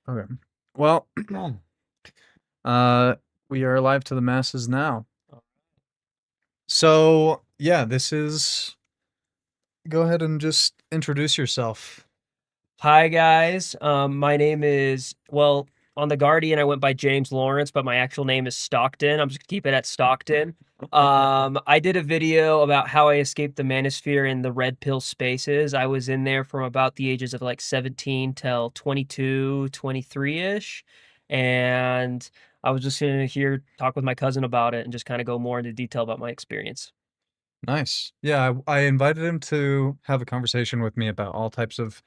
Okay. Well, uh, we are live to the masses now. So, yeah, this is. Go ahead and just introduce yourself. Hi guys, my name is, well, on The Guardian I went by James Lawrence, but my actual name is Stockton. I'm just gonna keep it at Stockton. I did a video about how I escaped the manosphere in the red pill spaces. I was in there from about the ages of like 17 till 22, 23-ish. And I was just gonna here talk with my cousin about it and just kind of go more into detail about my experience. Nice. Yeah, I invited him to have a conversation with me about all types of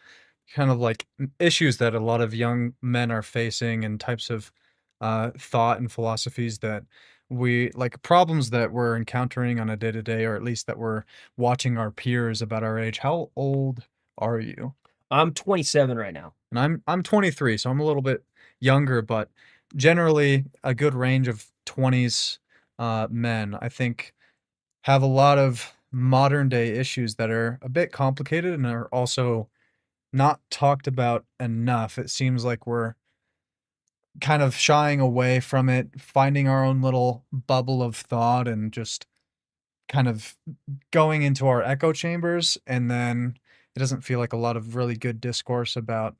kind of like issues that a lot of young men are facing and types of thought and philosophies that we like problems that we're encountering on a day to day, or at least that we're watching our peers about our age. How old are you? I'm 27 right now. And I'm 23, so I'm a little bit younger, but generally a good range of 20s men, I think, have a lot of modern day issues that are a bit complicated and are also not talked about enough. It seems like we're kind of shying away from it, finding our own little bubble of thought and just kind of going into our echo chambers, and then it doesn't feel like a lot of really good discourse about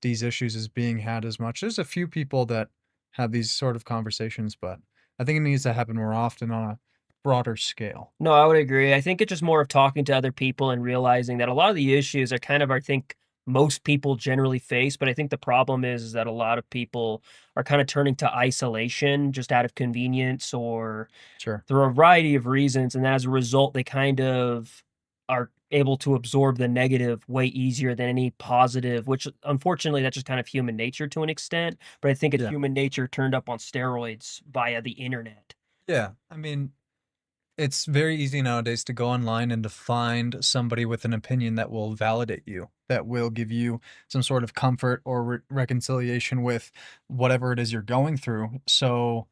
these issues is being had as much. There's a few people that have these sort of conversations, but I think it needs to happen more often on a broader scale. No, I would agree. I think it's just more of talking to other people and realizing that a lot of the issues are kind of, I think, most people generally face. But I think the problem is that a lot of people are kind of turning to isolation just out of convenience or Sure. through a variety of reasons. And as a result, they kind of are able to absorb the negative way easier than any positive, which unfortunately, that's just kind of human nature to an extent. But I think it's Yeah. human nature turned up on steroids via the internet. Yeah. I mean, it's very easy nowadays to go online and to find somebody with an opinion that will validate you, that will give you some sort of comfort or reconciliation with whatever it is you're going through. So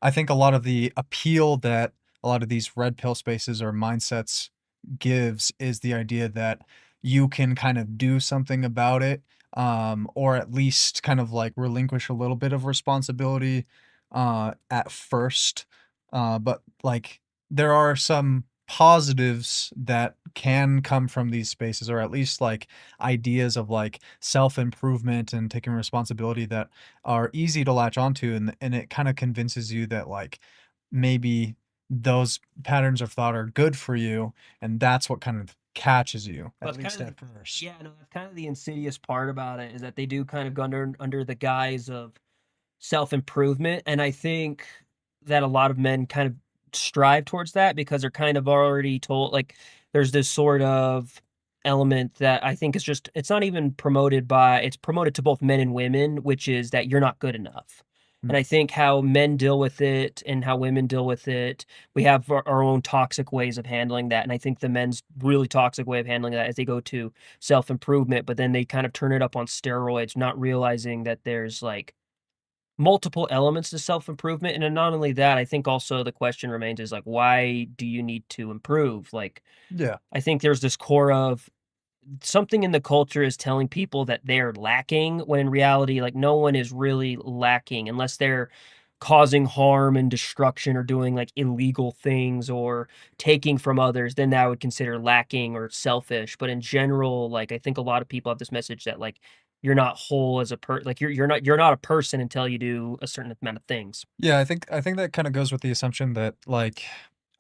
I think a lot of the appeal that a lot of these red pill spaces or mindsets gives is the idea that you can kind of do something about it, or at least kind of like relinquish a little bit of responsibility at first. But like there are some positives that can come from these spaces, or at least like ideas of like self-improvement and taking responsibility that are easy to latch onto, and it kind of convinces you that like maybe those patterns of thought are good for you, and that's what kind of catches you, Well, at it's kind least of at first. yeah, no, that's kind of the insidious part about it is that they do kind of go under the guise of self-improvement, and I think that a lot of men kind of strive towards that because they're kind of already told like there's this sort of element that I think is just it's not even promoted by it's promoted to both men and women, which is that you're not good enough. And Mm. I think how men deal with it and how women deal with it, we have our own toxic ways of handling that. And I think the men's really toxic way of handling that is they go to self improvement, but then they kind of turn it up on steroids, not realizing that there's like multiple elements to self improvement. And then not only that, I think also the question remains is like, why do you need to improve? Like, Yeah. I think there's this core of something in the culture is telling people that they're lacking when in reality like no one is really lacking unless they're causing harm and destruction or doing like illegal things or taking from others, then that I would consider lacking or selfish. But in general, like I think a lot of people have this message that like you're not whole as a like you're not a person until you do a certain amount of things. Yeah, I think that kinda goes with the assumption that, like,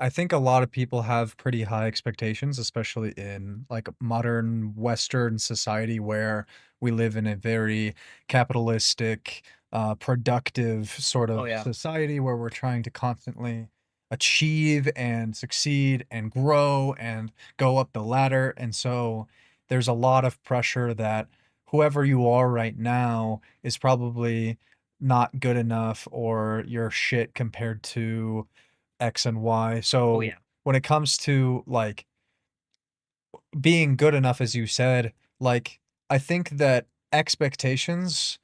I think a lot of people have pretty high expectations, especially in, like, modern Western society where we live in a very capitalistic, productive sort Oh of yeah. society where we're trying to constantly achieve and succeed and grow and go up the ladder, and so there's a lot of pressure that whoever you are right now is probably not good enough, or you're shit compared to X and Y. Oh So yeah. when it comes to like being good enough, as you said, like I think that expectations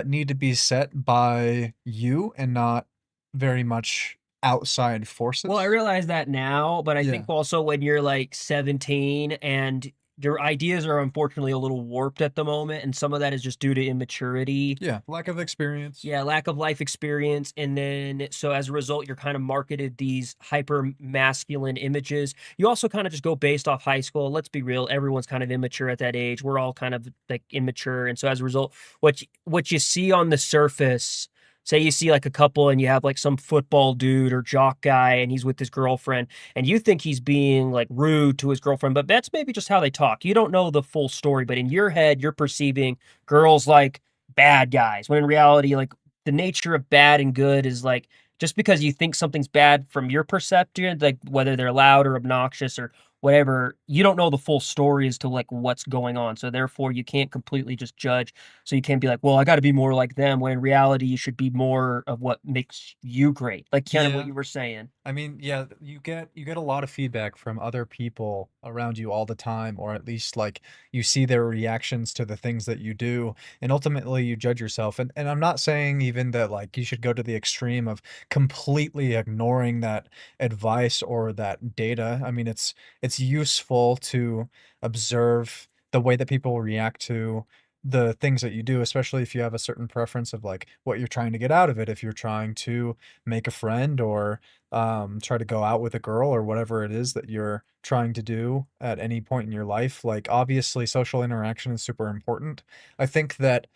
need to be set by you and not very much outside Well, I forces. realize that now, but I think Yeah. also when you're like 17 and their ideas are unfortunately a little warped at the moment, and some of that is just due to immaturity. Yeah, lack of experience. Yeah, lack of life experience, and then so as a result, you're kind of marketed these hyper masculine images. You also kind of just go based off high school. Let's be real, everyone's kind of immature at that age. We're all kind of like immature, and so as a result, what you see on the surface, say you see like a couple and you have like some football dude or jock guy and he's with his girlfriend and you think he's being like rude to his girlfriend, but that's maybe just how they talk. You don't know the full story, but in your head, you're perceiving girls like bad guys when in reality, like the nature of bad and good is like just because you think something's bad from your perception, like whether they're loud or obnoxious or whatever, you don't know the full story as to like what's going on. So therefore you can't completely just judge. So you can't be like, well, I got to be more like them, when in reality you should be more of what makes you great. Like kind of what Yeah. you were saying. I mean, yeah, you get a lot of feedback from other people around you all the time, or at least like you see their reactions to the things that you do, and ultimately you judge yourself. And I'm not saying even that like you should go to the extreme of completely ignoring that advice or that data. I mean, it's useful to observe the way that people react to the things that you do, especially if you have a certain preference of like what you're trying to get out of it. If you're trying to make a friend or try to go out with a girl or whatever it is that you're trying to do at any point in your life. Like, obviously, social interaction is super important. I think that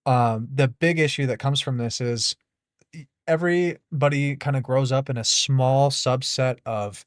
the big issue that comes from this is everybody kind of grows up in a small subset of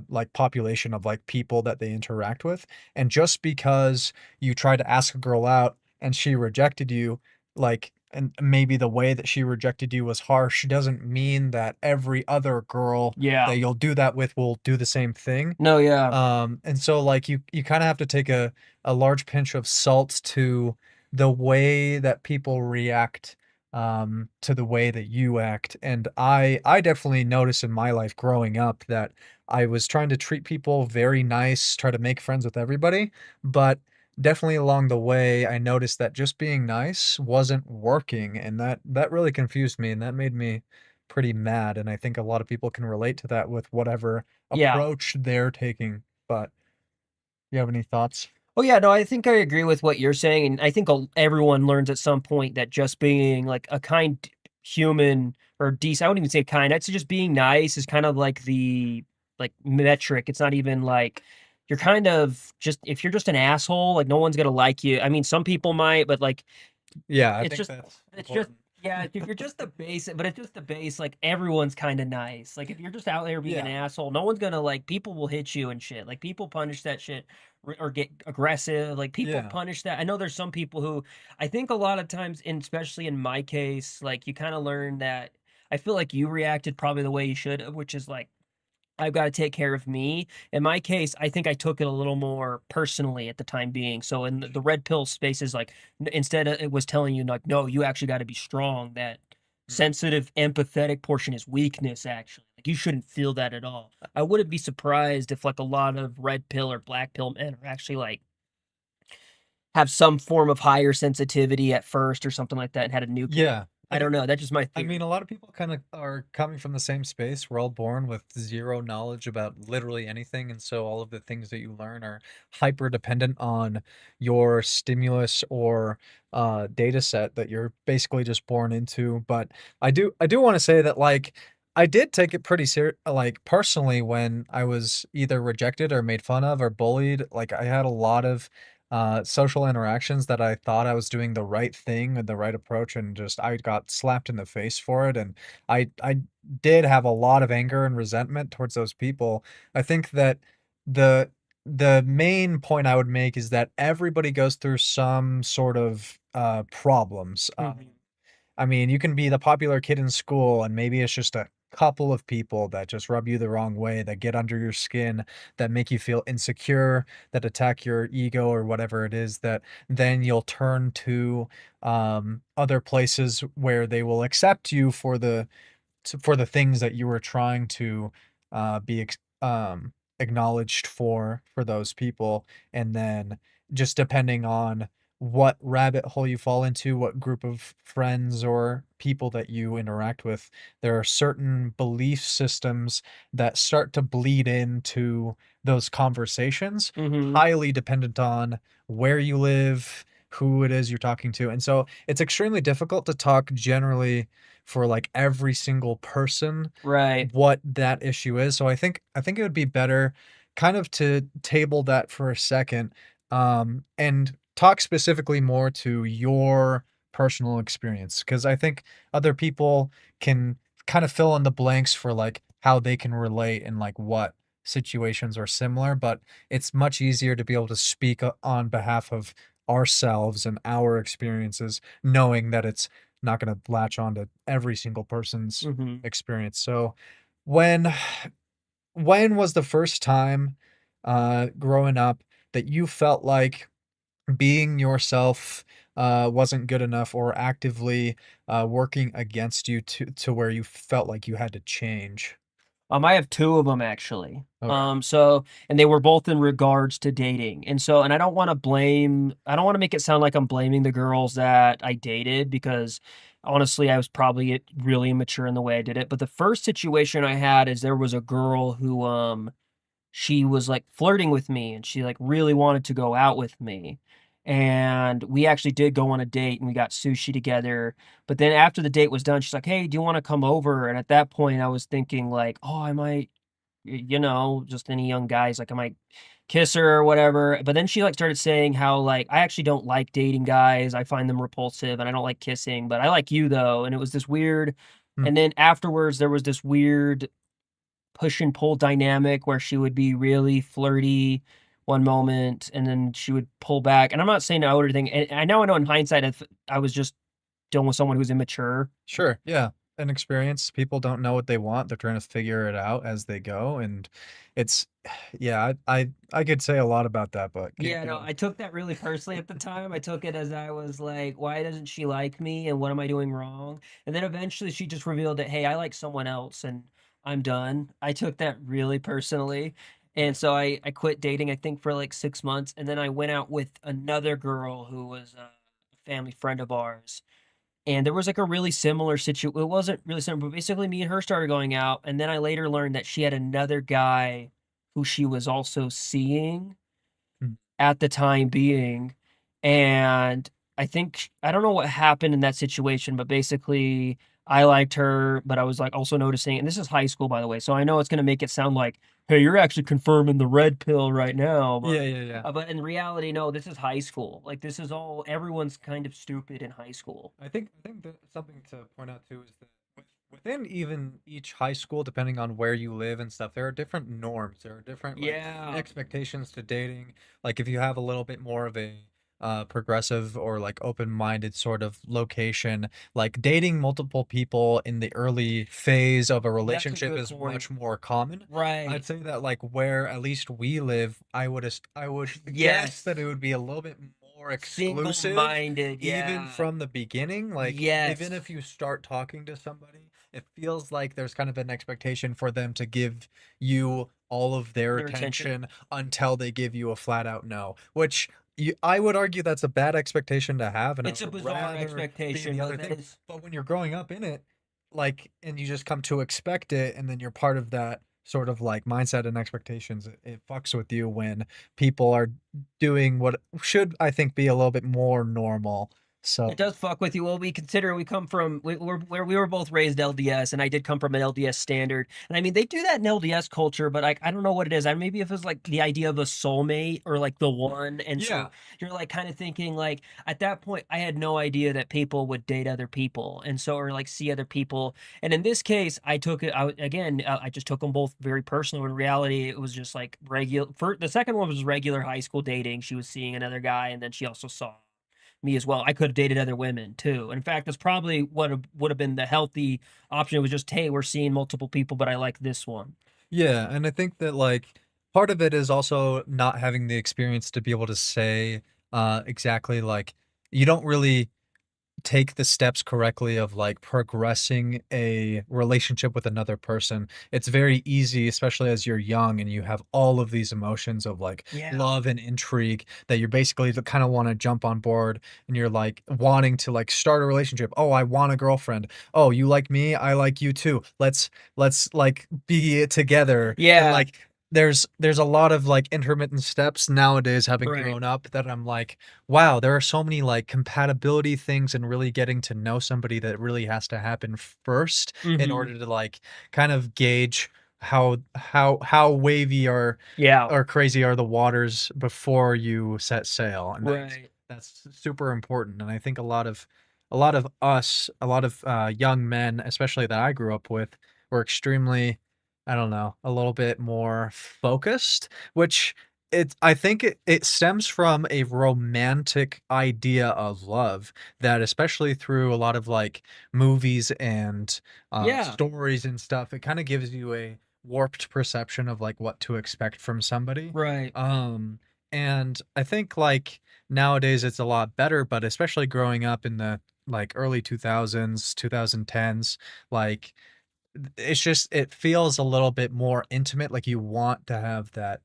like population of like people that they interact with, and just because you try to ask a girl out and she rejected you, like, and maybe the way that she rejected you was harsh, doesn't mean that every other girl Yeah. that you'll do that with will do the same thing. No, yeah. And so like you kind of have to take a large pinch of salt to the way that people react to the way that you act. And I definitely noticed in my life growing up that I was trying to treat people very nice, try to make friends with everybody, but definitely along the way I noticed that just being nice wasn't working, and that really confused me, and that made me pretty mad, and I think a lot of people can relate to that with whatever Yeah. approach they're taking. But you have any thoughts? Oh yeah, no, I think I agree with what you're saying, and I think everyone learns at some point that just being like a kind human or decent, I wouldn't even say kind, I'd say just being nice is kind of like the like metric. It's not even like you're kind of just if you're just an asshole, like no one's gonna like you. I mean, some people might, but like Yeah, I it's think just that's it's just important. yeah, if you're just the base, but it's just the base, like everyone's kind of nice. Like if you're just out there being an Yeah. asshole, no one's gonna like people will hit you and shit. Like people punish that shit or get aggressive. Like people Yeah. punish that. I know there's some people who I think a lot of times, and especially in my case, like you kind of learn that I feel like you reacted probably the way you should, which is like I've got to take care of me. In my case, I think I took it a little more personally at the time being. So in the red pill space is like instead of it was telling you like, no, you actually got to be strong. That Mm. sensitive, empathetic portion is weakness. Actually, like you shouldn't feel that at all. I wouldn't be surprised if like a lot of red pill or black pill men are actually like have some form of higher sensitivity at first or something like that and had a nuke it. Yeah. I don't know. That's just my I mean, theory. a lot of people kind of are coming from the same space. We're all born with zero knowledge about literally anything, and so all of the things that you learn are hyper dependent on your stimulus or data set that you're basically just born into. But I do want to say that like I did take it pretty like personally when I was either rejected or made fun of or bullied. Like I had a lot of social interactions that I thought I was doing the right thing and the right approach, and just I got slapped in the face for it, and I did have a lot of anger and resentment towards those people. I think that the the main point I would make is that everybody goes through some sort of problems. Mhm. I mean, you can be the popular kid in school, and maybe it's just a couple of people that just rub you the wrong way, that get under your skin, that make you feel insecure, that attack your ego or whatever it is, that then you'll turn to other places where they will accept you for for the things that you were trying to be acknowledged for those people, and then just depending on what rabbit hole you fall into, what group of friends or people that you interact with. There are certain belief systems that start to bleed into those conversations, Mhm. highly dependent on where you live, who it is you're talking to. And so it's extremely difficult to talk generally for like every single person Right. what that issue is. So I think it would be better kind of to table that for a second, and talk specifically more to your personal experience, because I think other people can kind of fill in the blanks for like how they can relate and like what situations are similar, but it's much easier to be able to speak on behalf of ourselves and our experiences, knowing that it's not going to latch on to every single person's Mhm. experience. So, when when was the first time, growing up that you felt like being yourself, wasn't good enough or actively, working against you to where you felt like you had to change? I have 2 of them actually. Okay. And they were both in regards to dating, and I don't wanna make it sound like I'm blaming the girls that I dated because, honestly, I was probably really immature in the way I did it, but the first situation I had is there was a girl who, she was, like, flirting with me, and she, like, really wanted to go out with me, and we actually did go on a date, and we got sushi together, but then after the date was done, she's like, "Hey, do you wanna come over?" And at that point, I was thinking like, "Oh, I might," just any young guys, like, I might kiss her or whatever, but then she, like, started saying how, like, "I actually don't like dating guys, I find them repulsive, and I don't like kissing, but I like you, though," and it was this weird Mm, and then afterwards, there was this weird push and pull dynamic where she would be really flirty one moment and then she would pull back. And I'm not saying I owed her anything. And I know in hindsight, if I was just dealing with someone who's immature. sure, yeah, an experience. People don't know what they want. They're trying to figure it out as they go, and it's yeah, I could say a lot about that, but keep Yeah, no, going. I took that really personally at the time. I took it as I was like, why doesn't she like me? And what am I doing wrong? And then eventually she just revealed that, hey, I like someone else and I'm done. I took that really personally. And so I quit dating, I think, for like 6 months. And then I went out with another girl who was a family friend of ours. And there was like a really similar situation. It wasn't really similar, but basically me and her started going out. And then I later learned that she had another guy who she was also seeing Mm, at the time being, and I don't know what happened in that situation, but basically, I liked her, but I was, like, also noticing and this is high school, by the way, so I know it's gonna make it sound like, "Hey, you're actually confirming the red pill right now," yeah, yeah, yeah. but in reality, no, this is high school, like, this is all everyone's kind of stupid in high school. I think that something to point out too is that within even each high school, depending on where you live and stuff, there are different norms. There are different like Yeah. expectations to dating. Like if you have a little bit more of a progressive or like open-minded sort of location, like dating multiple people in the early phase of a That's a relationship good is point. much more common. I'd Right. say that like where at least we live, I would guess that it Yes. would be a little bit more exclusive Single-minded, even yeah. from the beginning. Like even Yes. if you start talking to somebody, it feels like there's kind of an expectation for them to give you all of their Their attention. attention until they give you a flat out no, which I would argue that's a bad expectation to have, and I It's a would bizarre rather be expectation, the but other that thing. is But when you're growing up in it, like, and you just come to expect it, and then you're part of that sort of like mindset and expectations, it fucks with you when people are doing what should, I think, be a little bit more normal. it So, does fuck with you. Well, we consider we come from we're where we were both raised LDS, and I did come from an LDS standard. And I mean, they do that in LDS culture, but I don't know what it is. I maybe if it's like the idea of a soulmate or like the one, and yeah. so you're like kind of thinking like at that point, I had no idea that people would date other people, and so or like see other people. And in this case, I took it again. I just took them both very personal. In reality, it was just like regular. For the second one was regular high school dating. She was seeing another guy, and then she also saw me as well. I could have dated other women too. In fact, that's probably what would have been the healthy option. It was just, hey, we're seeing multiple people, but I like this one. Yeah, and I think that, like, part of it is also not having the experience to be able to say, exactly, like, you don't really take the steps correctly of like progressing a relationship with another person, it's very easy, especially as you're young and you have all of these emotions of like Yeah. love and intrigue that you're basically kind of want to jump on board and you're like wanting to like start a relationship. Oh, I want a girlfriend. Oh, you like me? I like you too. Let's like be together. And Yeah. like there's a lot of like intermittent steps nowadays having Right. grown up that I'm like, wow, there are so many like compatibility things and really getting to know somebody that really has to happen first in Mhm. order to like kind of gauge how wavy Yeah. or crazy are the waters before you set sail. And Right. that's super important. And I think a lot of young men, especially that I grew up with, were extremely, I don't know, a little bit more focused, which I think it stems from a romantic idea of love that, especially through a lot of like movies and Yeah. stories and stuff, it kind of gives you a warped perception of like what to expect from somebody. Right. Um, and I think like nowadays it's a lot better, but especially growing up in the like early 2000s, 2010s, like it's just it feels a little bit more intimate, like you want to have that,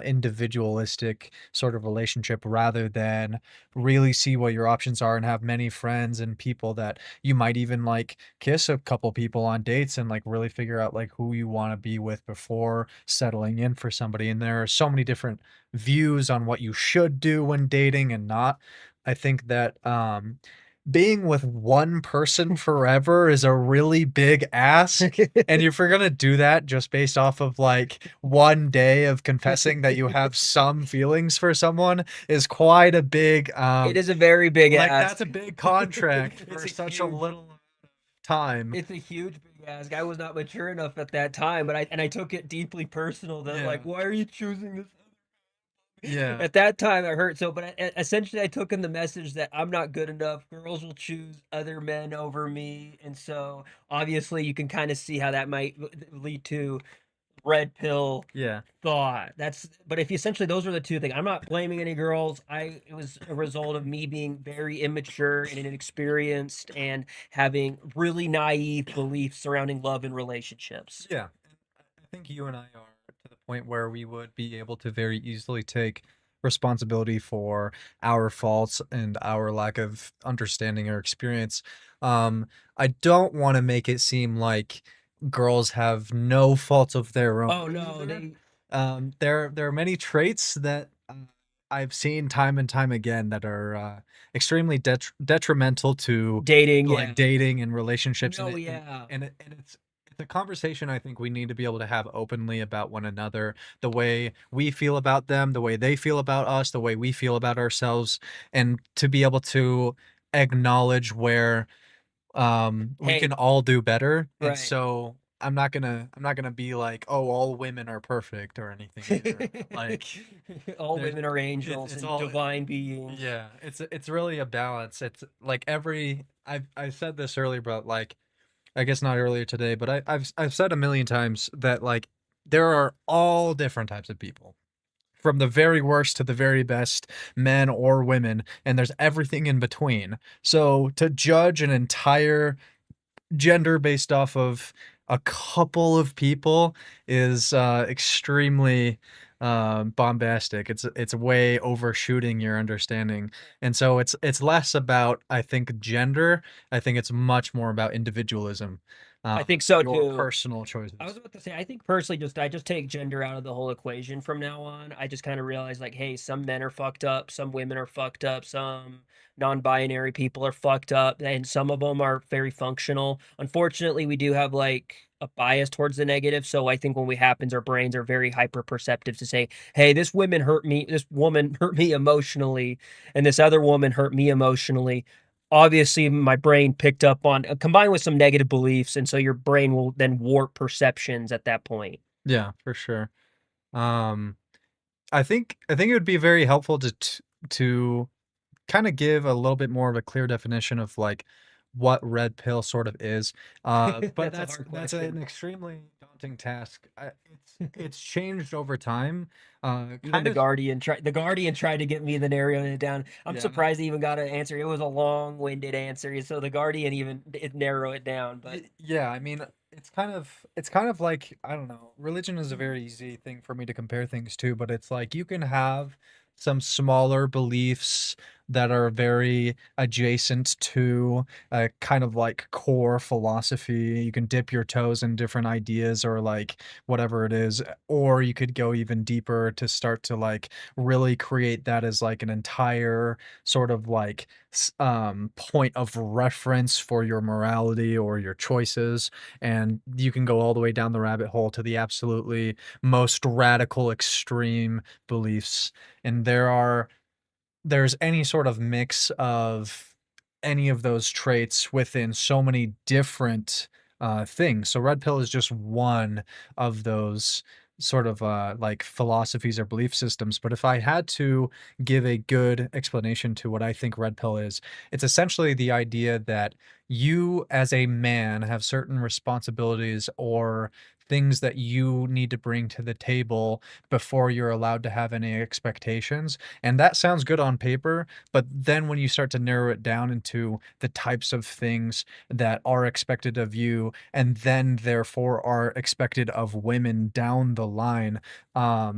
individualistic sort of relationship rather than really see what your options are and have many friends and people that you might even, like, kiss a couple people on dates and, like, really figure out, like, who you wanna be with before settling in for somebody, and there are so many different views on what you should do when dating and not. I think that, being with one person forever is a really big ask, and if you're gonna do that just based off of, like, one day of confessing that you have some feelings for someone is quite a big, It is a very big like, that's ask. a big contract It's for a such a huge little time. it's a huge big ask. I was not mature enough at that time, but I took it deeply personal that Yeah. like, why are you choosing this? Yeah. At that time, it hurt. So, but essentially, I took in the message that I'm not good enough. Girls will choose other men over me, and so obviously, you can kind of see how that might lead to red pill Yeah. thought. That's but if you essentially those are the two things. I'm not blaming any girls. It was a result of me being very immature and inexperienced and having really naive beliefs surrounding love and relationships. Yeah. I think you and I are to the point where we would be able to very easily take responsibility for our faults and our lack of understanding or experience. Um, I don't want to make it seem like girls have no faults of their own Oh no, either. they There are many traits that I've seen time and time again that are extremely detrimental to dating, like yeah. dating and relationships, No, yeah. and it's a conversation I think we need to be able to have openly about one another, the way we feel about them, the way they feel about us, the way we feel about ourselves, and to be able to acknowledge where we Hey, can all do better. And right. so I'm not gonna be like, oh, all women are perfect or anything either. Like All there's women are angels it's and all divine beings. yeah, it's really a balance. It's like I said this earlier, but like I guess not earlier today, but I've said a million times that like there are all different types of people. From the very worst to the very best, men or women, and there's everything in between. So to judge an entire gender based off of a couple of people is extremely bombastic. It's way overshooting your understanding, and so it's less about I think gender. I think it's much more about individualism, I think so your too. personal I was choices. about to say, I think personally, I just take gender out of the whole equation from now on. I just kind of realize, like, hey, some men are fucked up, some women are fucked up, some non-binary people are fucked up, and some of them are very functional. Unfortunately, we do have like a bias towards the negative, so I think when we happens, our brains are very hyper perceptive to say, hey, this woman hurt me emotionally, and this other woman hurt me emotionally. Obviously my brain picked up on combined with some negative beliefs, and so your brain will then warp perceptions at that point. Yeah, for sure. Um, I think it would be very helpful to kind of give a little bit more of a clear definition of like what red pill sort of is. But That's a hard that's question. an extremely daunting task. It's changed over time. Even Kind of, The Guardian tried to get me to narrow it down. I'm yeah. surprised he even got an answer. It was a long-winded answer, so the Guardian even it narrow it down. But Yeah, I mean, it's kind of like, I don't know. Religion is a very easy thing for me to compare things to, but it's like you can have some smaller beliefs that are very adjacent to a kind of like core philosophy. You can dip your toes in different ideas or like whatever it is, or you could go even deeper to start to like really create that as like an entire sort of like point of reference for your morality or your choices. And you can go all the way down the rabbit hole to the absolutely most radical extreme beliefs. And there's any sort of mix of any of those traits within so many different things. So red pill is just one of those sort of like philosophies or belief systems. But if I had to give a good explanation to what I think red pill is, it's essentially the idea that you as a man have certain responsibilities or things that you need to bring to the table before you're allowed to have any expectations. And that sounds good on paper, but then when you start to narrow it down into the types of things that are expected of you and then therefore are expected of women down the line,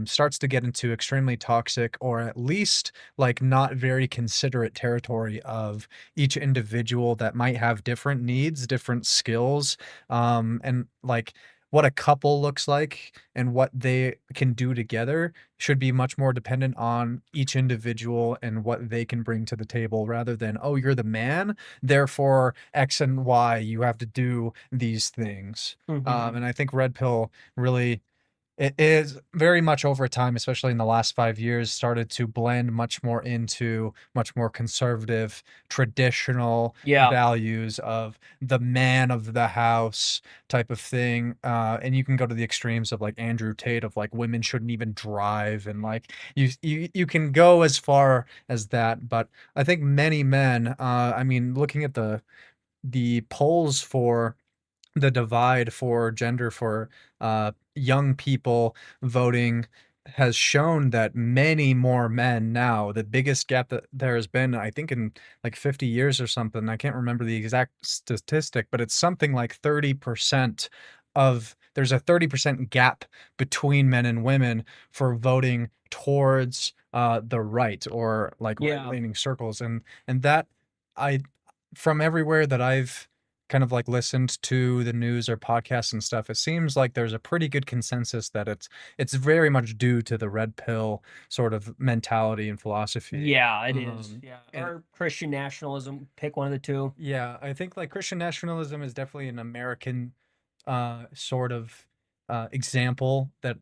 starts to get into extremely toxic or at least like not very considerate territory of each individual that might have different needs, different skills, and like what a couple looks like and what they can do together should be much more dependent on each individual and what they can bring to the table rather than, oh, you're the man, therefore X and Y, you have to do these things. mhm. And I think Red Pill really it is very much over time, especially in the last 5 years, started to blend much more into much more conservative, traditional Yeah, values of the man of the house type of thing. And you can go to the extremes of like Andrew Tate of like women shouldn't even drive and like you can go as far as that. But I think many men, I mean, looking at the polls for the divide for gender for young people voting has shown that many more men now, the biggest gap that there has been, I think, in like 50 years or something. I can't remember the exact statistic, but it's something like 30% of there's a 30% gap between men and women for voting towards the right or like yeah. right-leaning circles. And that I from everywhere that I've kind of like listened to the news or podcasts and stuff, it seems like there's a pretty good consensus that it's very much due to the red pill sort of mentality and philosophy. Yeah, it is. Yeah. And Or Christian nationalism, pick one of the two. yeah, I think like Christian nationalism is definitely an American sort of example that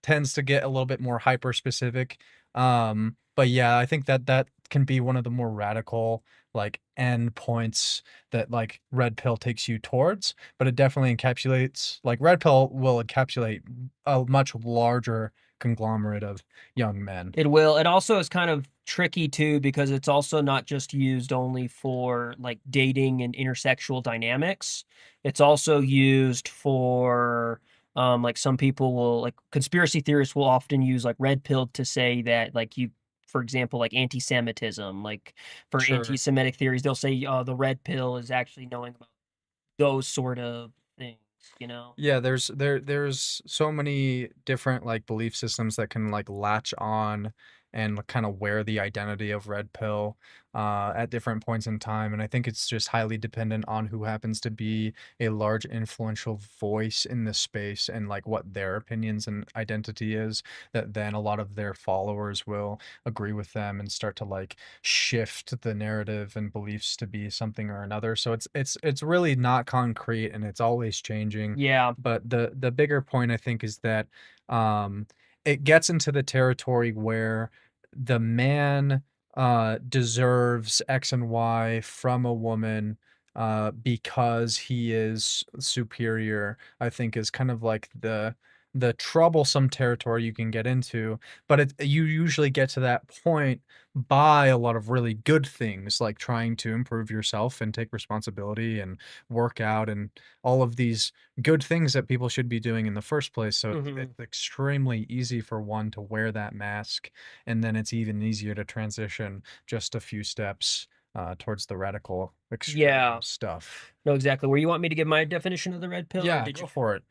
tends to get a little bit more hyper specific. But yeah, I think that that can be one of the more radical like end points that like red pill takes you towards, but it definitely encapsulates like red pill will encapsulate a much larger conglomerate of young men. It will. It also is kind of tricky too because it's also not just used only for like dating and intersexual dynamics. It's also used for like some people will like conspiracy theorists will often use like red pill to say that like you for example like anti-Semitism like for Sure. anti-Semitic theories they'll say the red pill is actually knowing about those sort of things, you know? Yeah, there's so many different like belief systems that can like latch on and kind of wear the identity of red pill at different points in time. And I think it's just highly dependent on who happens to be a large influential voice in this space and like what their opinions and identity is, that then a lot of their followers will agree with them and start to like shift the narrative and beliefs to be something or another. So it's really not concrete and it's always changing. Yeah, But the bigger point I think is that um it gets into the territory where the man deserves X and Y from a woman because he is superior, I think is kind of like the troublesome territory you can get into, but you usually get to that point by a lot of really good things, like trying to improve yourself and take responsibility and work out and all of these good things that people should be doing in the first place. So Mhm. it's extremely easy for one to wear that mask, and then it's even easier to transition just a few steps towards the radical extreme Yeah. stuff. No, exactly. Where you want me to give my definition of the red pill, or Yeah, did you? go for it.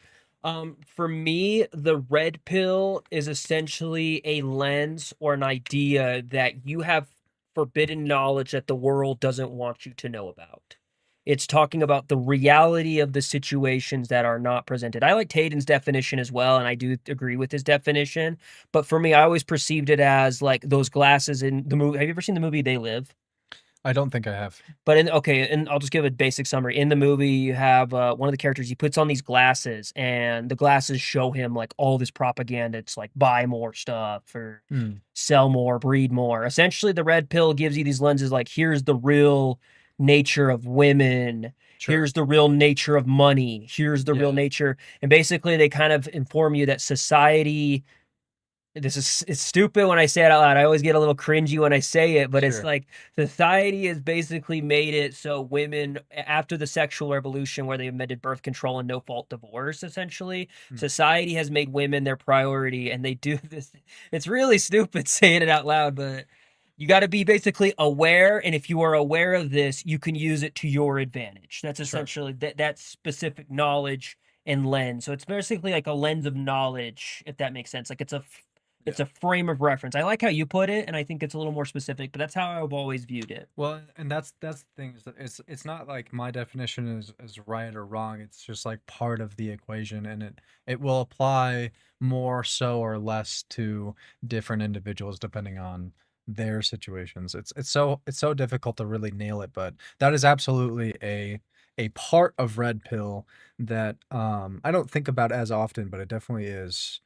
For me, the red pill is essentially a lens or an idea that you have forbidden knowledge that the world doesn't want you to know about. It's talking about the reality of the situations that are not presented. I like Taden's definition as well, and I do agree with his definition. But for me, I always perceived it as like those glasses in the movie. Have you ever seen the movie They Live? I don't think I have. But and I'll just give a basic summary. In the movie, you have one of the characters. He puts on these glasses, and the glasses show him like all this propaganda. It's like buy more stuff or Hmm. sell more, breed more. Essentially, the red pill gives you these lenses. Like here's the real nature of women. Sure. Here's the real nature of money. Here's the real Yeah. nature, and basically they kind of inform you that society, this is, it's stupid when I say it out loud. I always get a little cringy when I say it, but it's Sure. like society has basically made it so women, after the sexual revolution where they invented birth control and no fault divorce, essentially, Hmm. society has made women their priority, and they do this. It's really stupid saying it out loud, but you got to be basically aware, and if you are aware of this, you can use it to your advantage. That's Sure. essentially that specific knowledge and lens. So it's basically like a lens of knowledge, if that makes sense. Like it's Yeah. a frame of reference. I like how you put it, and I think it's a little more specific, but that's how I've always viewed it. Well, and that's the thing is that it's not like my definition is right or wrong. It's just like part of the equation, and it will apply more so or less to different individuals depending on their situations. It's so difficult to really nail it, but that is absolutely a part of red pill that I don't think about as often, but it definitely is.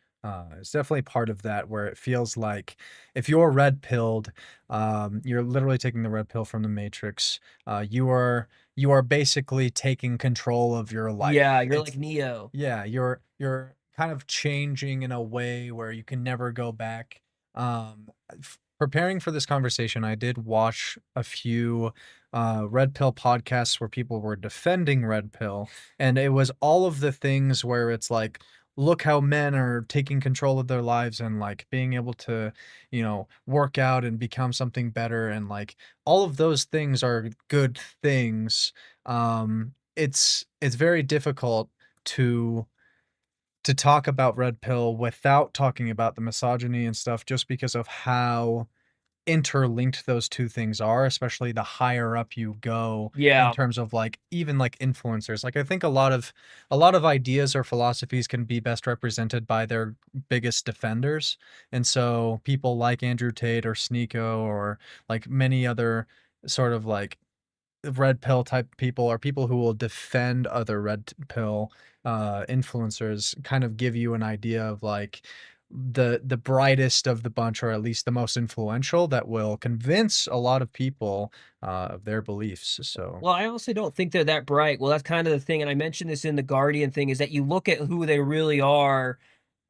It's definitely part of that where it feels like if you're red pilled, you're literally taking the red pill from the Matrix. You are basically taking control of your Yeah, life. you're like It's Neo. yeah, you're kind of changing in a way where you can never go back. Preparing for this conversation, I did watch a few red pill podcasts where people were defending red pill, and it was all of the things where it's like, look how men are taking control of their lives and like being able to, work out and become something better, and like all of those things are good things. It's very difficult to talk about red pill without talking about the misogyny and stuff, just because of how interlinked those two things are, especially the higher up you go in Yeah, terms of like even like influencers. Like I think a lot of ideas or philosophies can be best represented by their biggest defenders. And so people like Andrew Tate or Sneeko or like many other sort of like red pill type people are people who will defend other pill influencers, kind of give you an idea of like the brightest of the bunch, or at least the most influential, that will convince a lot of people of their beliefs. So well, I honestly don't think they're that bright. Well, that's kind of the thing, and I mentioned this in the Guardian thing, is that you look at who they really are,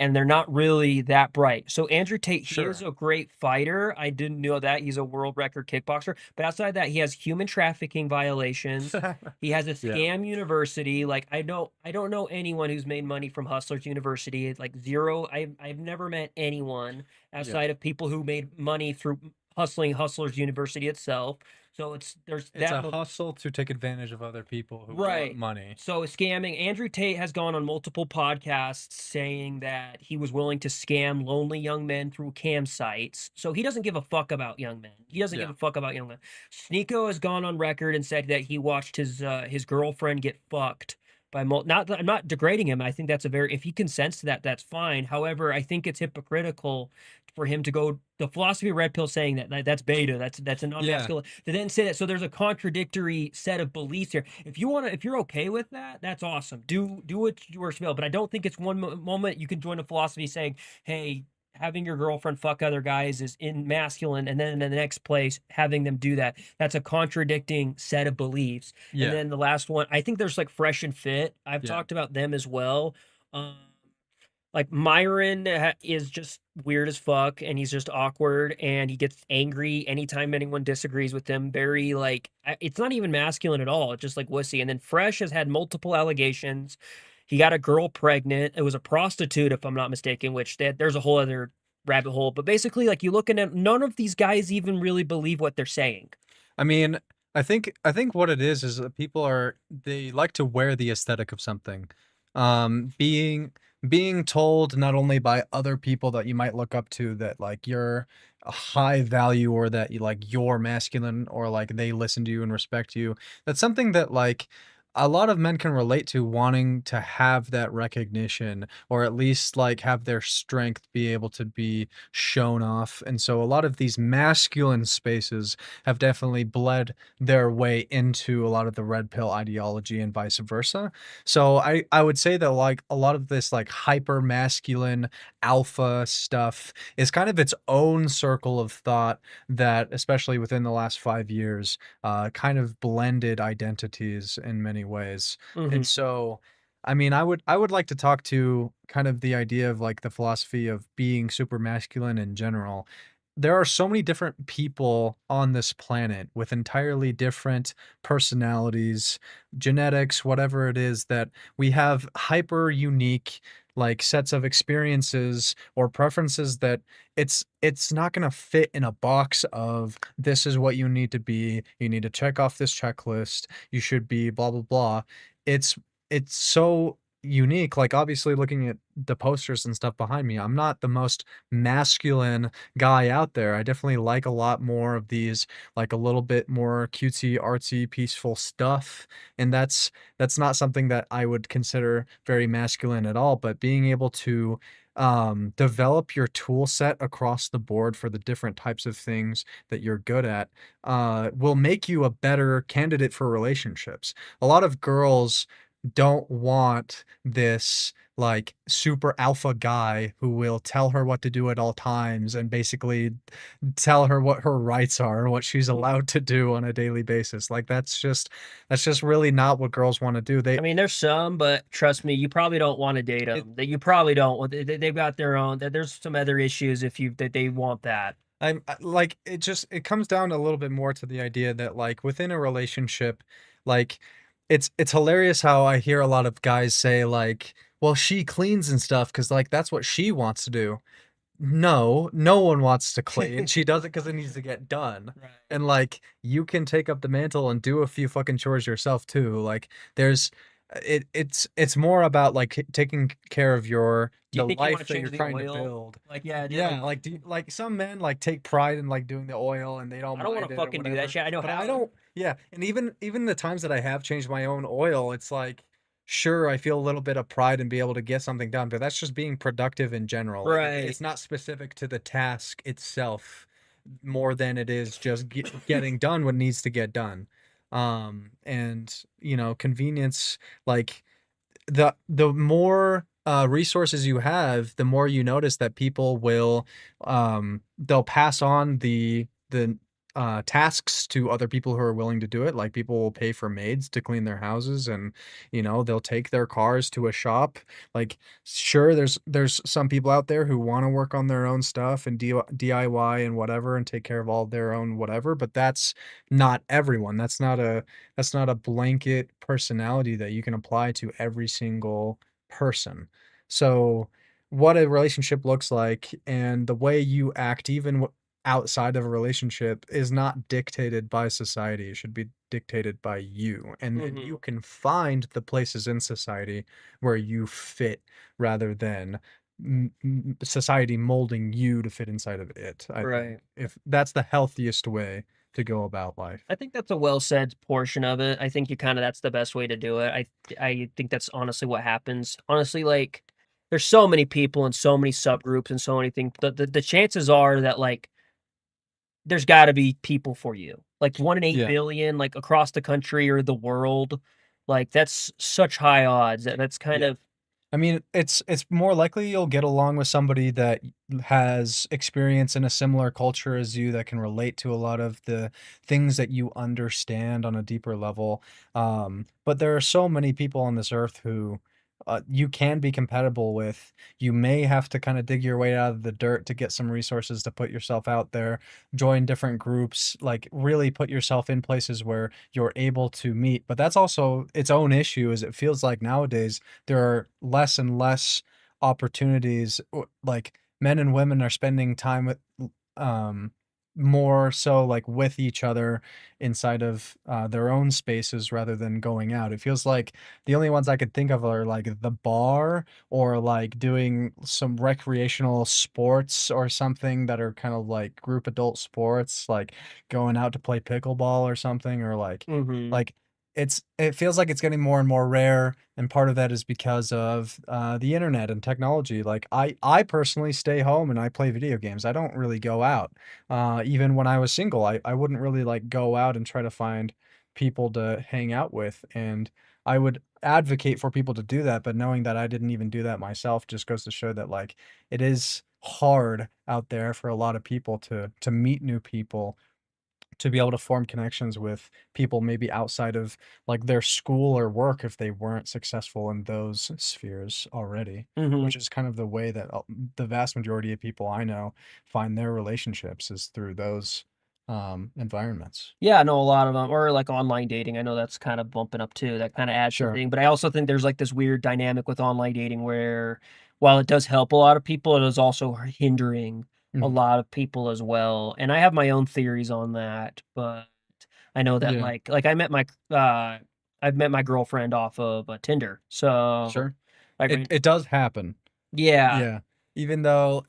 and they're not really that bright. So Andrew Tate, he is sure. a great fighter. I didn't know that. He's a world record kickboxer. But outside that, he has human trafficking violations. He has a Yeah. scam university. Like I don't know anyone who's made money from Hustlers University. It's like zero. I've never met anyone Yeah. outside of people who made money through hustling Hustlers University itself. So there's It's that a hustle to take advantage of other people who want right. money. So scamming. Andrew Tate has gone on multiple podcasts saying that he was willing to scam lonely young men through cam sites. So he doesn't give a fuck about young men. He doesn't give Yeah. a fuck about young men. Sneeko has gone on record and said that he watched his girlfriend get fucked by not I'm not degrading him. I think that's a very, if he consents to that, that's fine. However, I think it's hypocritical for him to go the philosophy of red pill saying that's beta, that's an Yeah. unmasculine, to then say that. So there's a contradictory set of beliefs here. If you're okay with that, that's awesome. Do what yours will. But I don't think it's one moment you can join a philosophy saying, hey, having your girlfriend fuck other guys is in masculine, and then in the next place having them do that, that's a contradicting set of beliefs. And Yeah. then the last one, I think there's like Fresh and Fit. I've Yeah. talked about them as well. um Like Myron is just weird as fuck, and he's just awkward, and he gets angry anytime anyone disagrees with him. Very like it's not even masculine at all. It's just like wussy. And then Fresh has had multiple allegations. He got a girl pregnant. It was a prostitute, if I'm not mistaken. Which there's a whole other rabbit hole. But basically, like you looking at none of these guys even really believe what they're saying. I mean, I think what it is that people are they like to wear the aesthetic of something. Being told not only by other people that you might look up to that like you're a high value or that you like you're masculine or like they listen to you and respect you. That's something that like a lot of men can relate to wanting to have that recognition or at least like have their strength be able to be shown off. And so a lot of these masculine spaces have definitely bled their way into a lot of the red pill ideology and vice versa. So I would say that like a lot of this like hyper masculine alpha stuff is kind of its own circle of thought that especially within the last 5 years kind of blended identities in many ways. And Hmm. so I mean, I would like to talk to kind of the idea of like the philosophy of being super masculine in general. There are so many different people on this planet with entirely different personalities, genetics, whatever it is that we have hyper unique like sets of experiences or preferences that it's not going to fit in a box of this is what you need to be, you need to check off this checklist, you should be blah blah blah. It's it's so unique, like obviously looking at the posters and stuff behind me, I'm not the most masculine guy out there. I definitely like a lot more of these, like a little bit more cutesy, artsy, peaceful stuff. And that's not something that I would consider very masculine at all. But being able to develop your tool set across the board for the different types of things that you're good at will make you a better candidate for relationships. A lot of girls don't want this like super alpha guy who will tell her what to do at all times and basically tell her what her rights are and what she's allowed to do on a daily basis. Like that's just really not what girls want to do. I mean, there's some, but trust me, you probably don't want to date It them. That you probably don't. They've got their own. There's some other issues if you that they want that. like it comes down a little bit more to the idea that like within a relationship, like it's hilarious how I hear a lot of guys say like, well, she cleans and stuff because like that's what she wants to do. No, no one wants to clean. She does it because it needs to get done. Right. And like you can take up the mantle and do a few fucking chores yourself too. Like there's it's more about like taking care of your Do you the think you want life to that change you're the trying to oil? build. Like, yeah, Yeah, like do you, like some men like take pride in like doing the oil and they don't I don't want mind to it or fucking do that whatever. shit. I know But I how. don't, yeah, and even the times that I have changed my own oil, it's like sure I feel a little bit of pride and be able to get something done, but that's just being productive in general. Like Right. it's not specific to the task itself more than it is just getting done what needs to get done. And convenience like the more resources you have, the more you notice that people will they'll pass on the tasks to other people who are willing to do it. Like people will pay for maids to clean their houses, and they'll take their cars to a shop. Like sure, there's some people out there who want to work on their own stuff and DIY and whatever and take care of all their own whatever, but that's not everyone. That's not a blanket personality that you can apply to every single person. So, what a relationship looks like and the way you act, even outside of a relationship, is not dictated by society. It should be dictated by you. And you Hmm. can find the places in society where you fit rather than society molding you to fit inside of it. I think Right. if that's the healthiest way to go about life. I think that's a well said portion of it. I think you kind of that's the best way to do it. I think that's honestly what happens. Honestly, like there's so many people and so many subgroups and so many things. The chances are that like there's got to be people for you. Like 1 in 8 Yeah. billion, like across the country or the world. Like that's such high odds. That's kind Yeah. of I mean, it's more likely you'll get along with somebody that has experience in a similar culture as you that can relate to a lot of the things that you understand on a deeper level. But there are so many people on this earth who you can be compatible with. You may have to kind of dig your way out of the dirt to get some resources to put yourself out there, join different groups, like really put yourself in places where you're able to meet. But that's also its own issue, as it feels like nowadays there are less and less opportunities. Like men and women are spending time with um more so like with each other inside of their own spaces rather than going out. It feels like the only ones I could think of are like the bar or like doing some recreational sports or something that are kind of like group adult sports, like going out to play pickleball or something, or Mhm. like it feels like it's getting more and more rare, and part of that is because of the internet and technology. Like I personally stay home and I play video games. I don't really go out. Even when I was single, I wouldn't really like go out and try to find people to hang out with, and I would advocate for people to do that, but knowing that I didn't even do that myself just goes to show that like it is hard out there for a lot of people to meet new people, to be able to form connections with people maybe outside of like their school or work if they weren't successful in those spheres already, Mhm. which is kind of the way that the vast majority of people I know find their relationships is through those environments. Yeah, I know a lot of them, or like online dating. I know that's kind of bumping up too. That kind of adds to the Sure. thing. But I also think there's like this weird dynamic with online dating where while it does help a lot of people, it is also hindering a Mhm. lot of people as well. And I have my own theories on that, but I know that Yeah. I've met my girlfriend off of Tinder. So Sure. like It does happen. yeah, Yeah. Even though,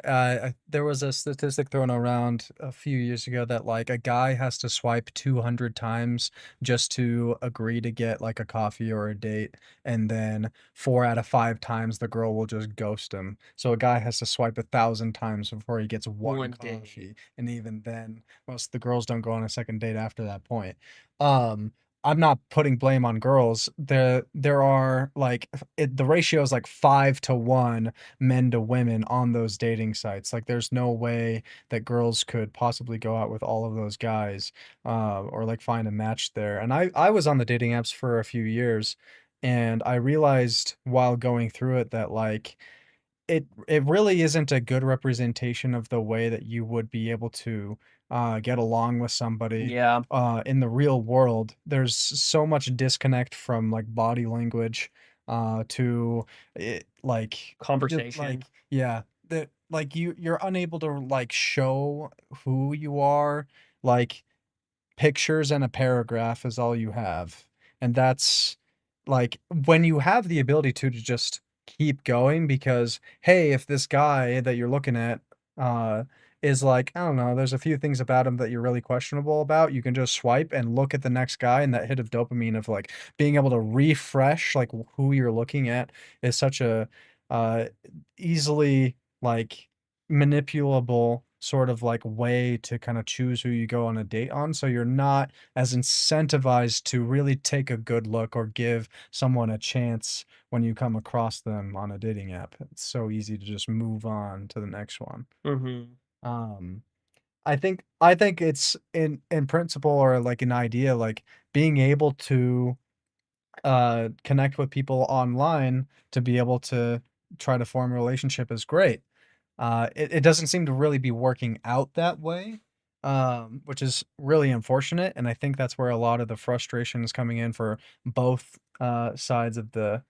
there was a statistic thrown around a few years ago that, like, a guy has to swipe 200 times just to agree to get, like, a coffee or a date, and then 4 out of 5 times the girl will just ghost him. So a guy has to swipe 1,000 times before he gets 1 one day. coffee, and even then, most of the girls don't go on a second date after that point. Um, I'm not putting blame on girls. There are, like, the ratio is, like, 5 to 1 men to women on those dating sites. Like, there's no way that girls could possibly go out with all of those guys, or like find a match there. And I was on the dating apps for a few years, and I realized while going through it that like it really isn't a good representation of the way that you would be able to get along with somebody Yeah, in the real world. There's so much disconnect from like body language to it, like conversation. yeah, that like you're unable to like show who you are, like pictures and a paragraph is all you have. And that's like when you have the ability to just keep going because hey, if this guy that you're looking at uh is like, I don't know, there's a few things about him that you're really questionable about, you can just swipe and look at the next guy, and that hit of dopamine of like being able to refresh like who you're looking at is such a uh easily like manipulable sort of like way to kind of choose who you go on a date on, so you're not as incentivized to really take a good look or give someone a chance when you come across them on a dating app. It's so easy to just move on to the next one. Mhm. um I think it's in principle or like an idea, like being able to connect with people online to be able to try to form a relationship is great. It doesn't seem to really be working out that way, which is really unfortunate, and I think that's where a lot of the frustration is coming in for both sides of the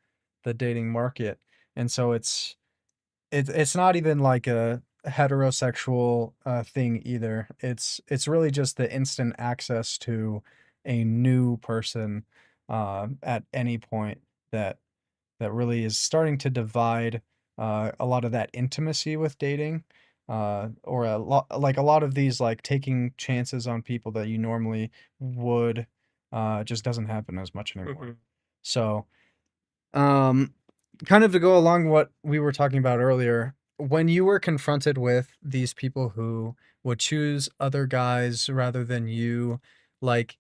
dating market. And so it's not even like a heterosexual thing either. It's really just the instant access to a new person at any point that that really is starting to divide a lot of that intimacy with dating, or a lot of these like taking chances on people that you normally would just doesn't happen as much anymore. Mhm. So um, kind of to go along what we were talking about earlier, when you were confronted with these people who would choose other guys rather than you, like,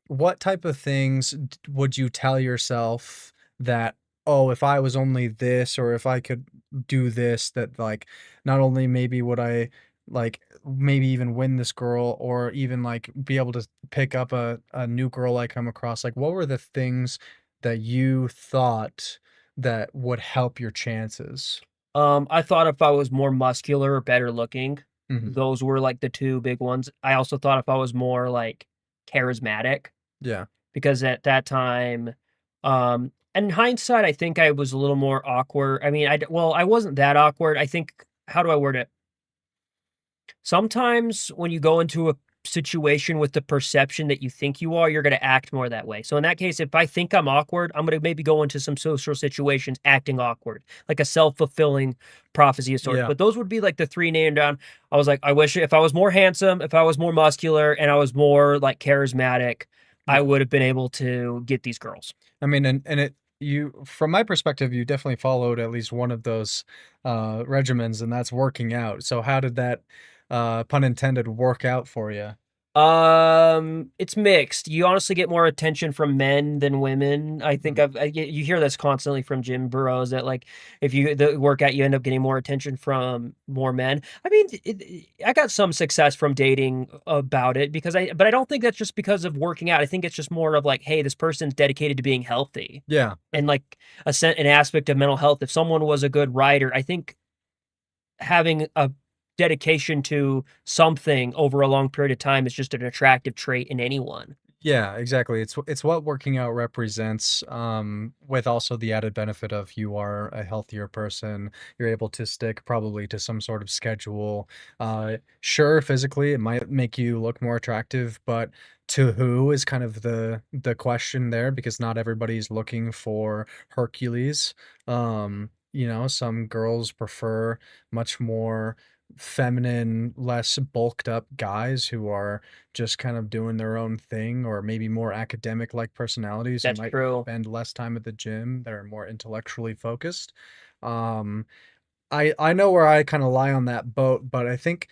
what type of things would you tell yourself that, oh, if I was only this, or if I could do this, that, like, not only maybe would I, like, maybe even win this girl, or even, like, be able to pick up a new girl I come across? Like, what were the things that you thought that would help your chances? I thought if I was more muscular or better looking, Mhm. those were, like, the 2 big ones. I also thought if I was more, like, charismatic, Yeah. because at that time, in hindsight, I think I was a little more awkward. I mean, I wasn't that awkward. I think how do I word it? Sometimes when you go into a situation with the perception that you think you are, you're gonna act more that way. So in that case, if I think I'm awkward, I'm gonna maybe go into some social situations acting awkward, like a self-fulfilling prophecy of sorts. Yeah. But those would be like the 3 named down. I was like, I wish if I was more handsome, if I was more muscular, and I was more like charismatic, I Yeah. would have been able to get these girls. I mean, and it you from my perspective, you definitely followed at least one of those regimens, and that's working out. So how did that pun intended work out for you? It's mixed. You honestly get more attention from men than women. I think Mhm. you hear this constantly from gym bros that like if you the workout, you end up getting more attention from more men. I mean, I got some success from dating about it because but I don't think that's just because of working out. I think it's just more of like, hey, this person's dedicated to being healthy Yeah. and like an aspect of mental health. If someone was a good writer, I think having a dedication to something over a long period of time is just an attractive trait in anyone. Yeah, exactly. It's what working out represents, with also the added benefit of you are a healthier person. You're able to stick probably to some sort of schedule. Sure, physically it might make you look more attractive, but to who is kind of the question there because not everybody's looking for Hercules. Some girls prefer much more feminine, less bulked up guys who are just kind of doing their own thing or maybe more academic like personalities who That's might true. spend less time at the gym that are more intellectually focused. Um, I know where I kinda lie on that boat, but I think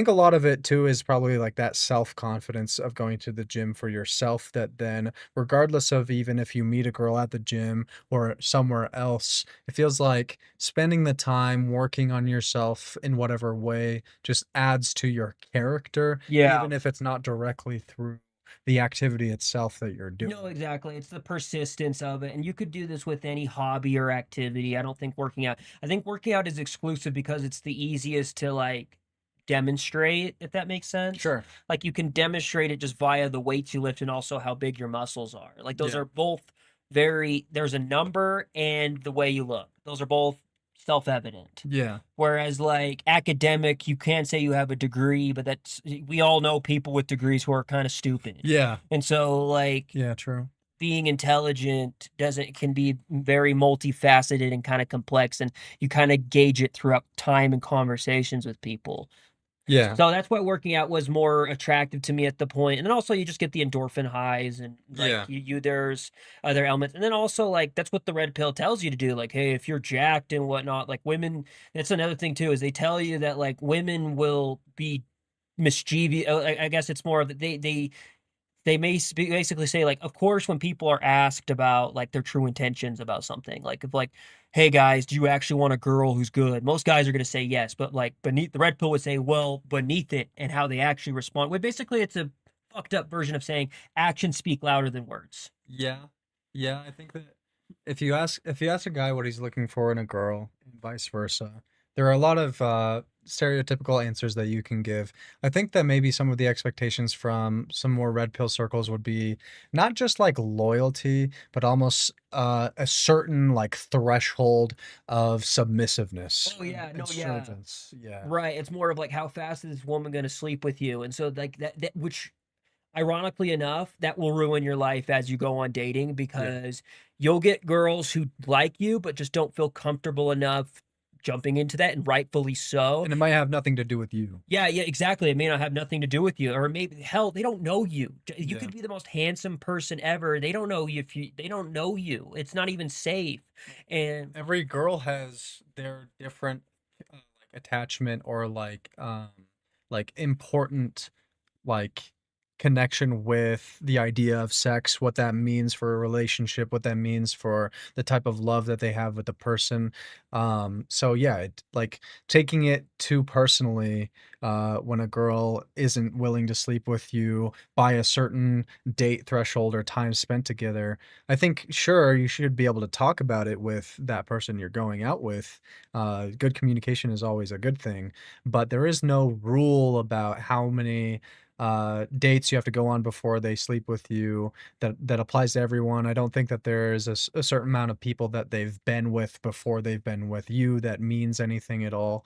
a lot of it too is probably, like, that self-confidence of going to the gym for yourself that then, regardless of even if you meet a girl at the gym or somewhere else, it feels like spending the time working on yourself in whatever way just adds to your character, Yeah. even if it's not directly through the activity itself that you're No, doing. exactly. It's the persistence of it. And you could do this with any hobby or activity. I think working out is exclusive because it's the easiest to like demonstrate, if that makes sense. Sure. Like you can demonstrate it just via the weights you lift and also how big your muscles are. Like those Yeah. are both there's a number and the way you look. Those are both self-evident. Yeah. Whereas like academic, you can say you have a degree, but we all know people with degrees who are kind of stupid. Yeah. And so like Yeah, true. being intelligent doesn't can be very multifaceted and kind of complex and you kind of gauge it throughout time and conversations with people. Yeah. So that's why working out was more attractive to me at the point. And then also you just get the endorphin highs and like Yeah. you there's other elements. And then also like that's what the red pill tells you to do. Like, hey, if you're jacked and whatnot, like women, that's another thing too, is they tell you that like women will be mischievous. I guess it's more of they basically say, like, of course, when people are asked about, like, their true intentions about something, like, if, like, "Hey, guys, do you actually want a girl who's good?" Most guys are gonna say yes, but, like, beneath the red pill would say, "Well, beneath it," and how they actually respond. Well, basically, it's a fucked up version of saying actions speak louder than words. Yeah. Yeah, I think that if you ask a guy what he's looking for in a girl and vice versa, there are a lot of stereotypical answers that you can give. I think that maybe some of the expectations from some more red pill circles would be not just like loyalty, but almost a certain like threshold of submissiveness Oh, yeah, and no, yeah. servants. Yeah. Right, it's more of, like, how fast is this woman gonna sleep with you? And so, like, that which ironically enough, that will ruin your life as you go on dating Yeah. because you'll get girls who like you, but just don't feel comfortable enough jumping into that, and rightfully so. And it might have nothing to do with you. Yeah, yeah, exactly. It may not have nothing to do with you, or maybe hell, they don't know you. You Yeah. could be the most handsome person ever. They don't know you they don't know you. It's not even safe. And Every girl has their different like attachment or like important like connection with the idea of sex, what that means for a relationship, what that means for the type of love that they have with the person. So yeah, like taking it too personally when a girl isn't willing to sleep with you by a certain date threshold or time spent together. I think sure you should be able to talk about it with that person you're going out with. Good communication is always a good thing, but there is no rule about how many dates you have to go on before they sleep with you that applies to everyone. I don't think that there's a certain amount of people that they've been with before they've been with you that means anything at all.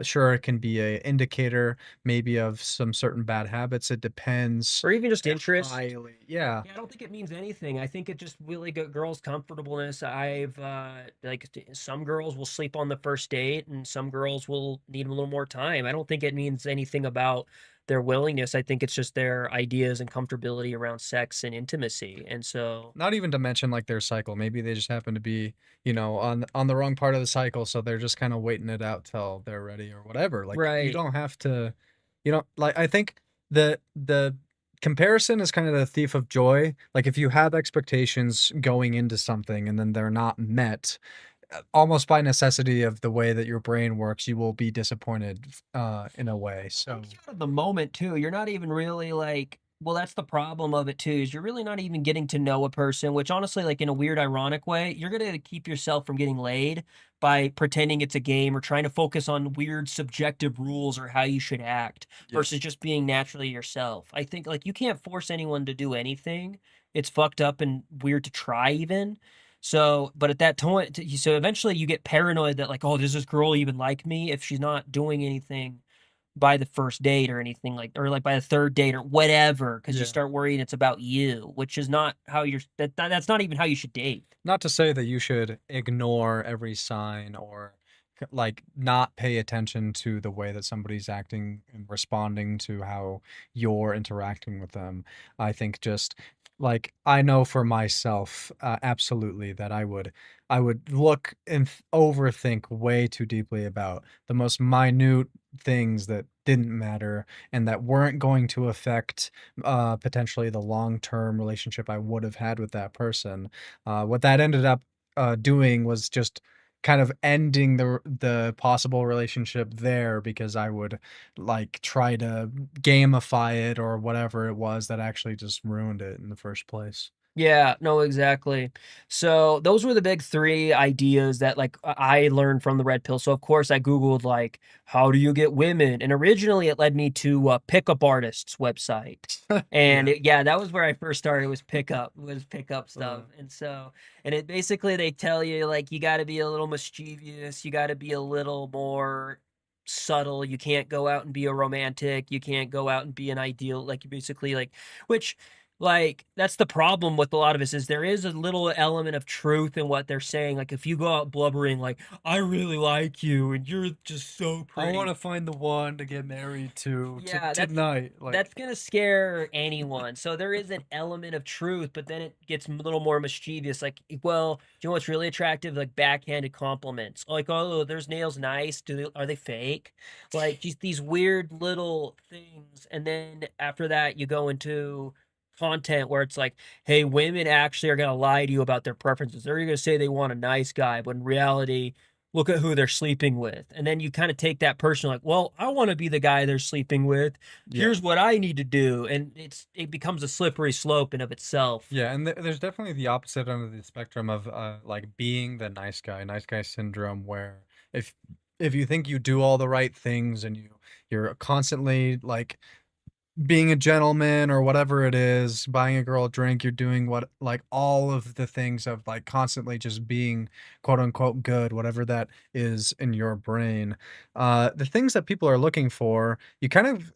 Sure, it can be a indicator maybe of some certain bad habits. It depends or even just interest. highly. Yeah, Yeah, I don't think it means anything. I think it just really girls' comfortableness. I've like some girls will sleep on the first date, and some girls will need a little more time. I don't think it means anything about their willingness. I think it's just their ideas and comfortability around sex and intimacy. And so, not even to mention like their cycle. Maybe they just happen to be, on the wrong part of the cycle, so they're just kind of waiting it out till they're ready or whatever. Like you right. don't have to, like I think the comparison is kind of the thief of joy. Like if you have expectations going into something and then they're not met, almost by necessity of the way that your brain works, you will be disappointed in a way. It So takes you out of the moment too. You're not even really like, well, that's the problem of it too, is you're really not even getting to know a person, which honestly, like in a weird, ironic way, you're gonna keep yourself from getting laid by pretending it's a game or trying to focus on weird subjective rules or how you should act yeah. versus just being naturally yourself. I think like you can't force anyone to do anything. It's fucked up and weird to try even. So, but at that point, so eventually you get paranoid that like, oh, does this girl even like me if she's not doing anything by the first date or anything like or like by the third date or whatever, because you Yeah. start worrying it's about you, which is not how you're that's not even how you should date. Not to say that you should ignore every sign or like not pay attention to the way that somebody's acting and responding to how you're interacting with them. I think just like I know for myself, absolutely that I would look and overthink way too deeply about the most minute things that didn't matter and that weren't going to affect potentially the long-term relationship I would have had with that person. What that ended up doing was just kind of ending the possible relationship there because I would like try to gamify it or whatever it was that actually just ruined it in the first place. Yeah, no, exactly. So those were the big 3 ideas that, like, I learned from the red pill. So, of course, I Googled, like, "How do you get women?" And originally, it led me to a pickup artist's website. And Yeah. yeah, that was where I first started was pickup Uh, stuff. And so and it basically they tell you, like, you gotta be a little mischievous, you gotta be a little more subtle, you can't go out and be a romantic, you can't go out and be an ideal, like, you basically, like which like, that's the problem with a lot of us is there is a little element of truth in what they're saying. Like, if you go out blubbering like, "I really like you, and you're just so I want pretty." to find the one to get married to Yeah, tonight. Like, that's gonna scare anyone. So there is an element of truth, but then it gets a little more mischievous. Like, well, do you know what's really attractive? Like backhanded compliments. Like, oh, there's nails nice. Are they fake? Like just these weird little things. And then after that, you go into content where it's like, hey, women actually are gonna lie to you about their preferences. They're gonna say they want a nice guy, but in reality, look at who they're sleeping with. And then you kind of take that person like, well, I want to be the guy they're sleeping with. yeah. Here's what I need to do. And it becomes a slippery slope in of itself. Yeah, and there's definitely the opposite end of the spectrum of like being the nice guy syndrome, where if if you think you do all the right things and you're constantly like being a gentleman or whatever it is, buying a girl a drink, you're doing what like all of the things of like constantly just being quote unquote good, whatever that is in your brain. The things that people are looking for, you kind of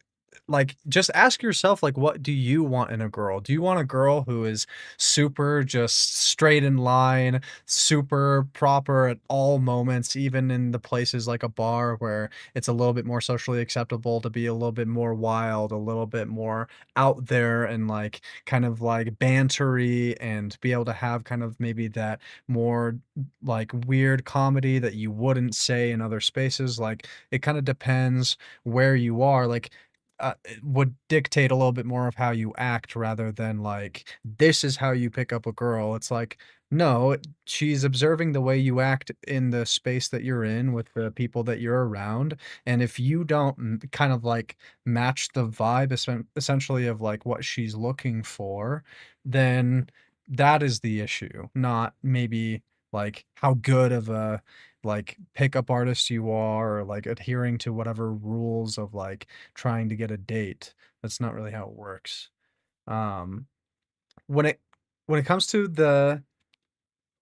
like just ask yourself like what do you want in a girl? Do you want a girl who is super just straight in line, super proper at all moments, even in the places like a bar where it's a little bit more socially acceptable to be a little bit more wild, a little bit more out there and like kind of like bantery and be able to have kind of maybe that more like weird comedy that you wouldn't say in other spaces. Like it kind of depends where you are. Like it would dictate a little bit more of how you act rather than like this is how you pick up a girl. It's like no, she's observing the way you act in the space that you're in with the people that you're around, and if you don't kind of like match the vibe essentially of like what she's looking for, then that is the issue, not maybe like how good of a like pickup artist you are or like adhering to whatever rules of like trying to get a date. That's not really how it works. Um, when it comes to the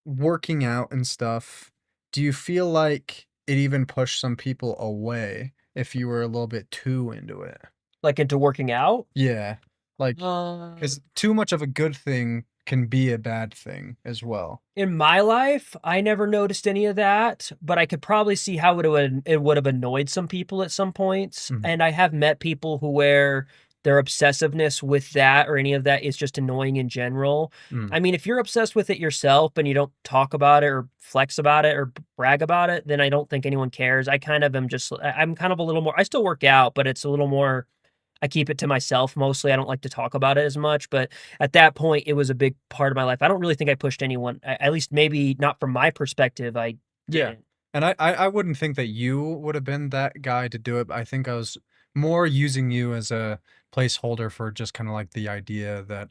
working out and stuff, do you feel like it even pushed some people away if you were a little bit too into it? Like into working out. Yeah. Like, Uh, because too much of a good thing can be a bad thing as well. in my life, I never noticed any of that, but I could probably see how it would have annoyed some people at some points. Mhm. And I have met people who where their obsessiveness with that or any of that is just annoying in general. Mm. I mean, if you're obsessed with it yourself and you don't talk about it or flex about it or brag about it, then I don't think anyone cares. I kind of am just I'm kind of a little more I still work out, but it's a little more I keep it to myself mostly. I don't like to talk about it as much, but at that point, it was a big part of my life. I don't really think I pushed anyone, at least maybe not from my perspective. I Yeah, didn't. and I wouldn't think that you would have been that guy to do it, but I think I was more using you as a placeholder for just kinda like the idea that,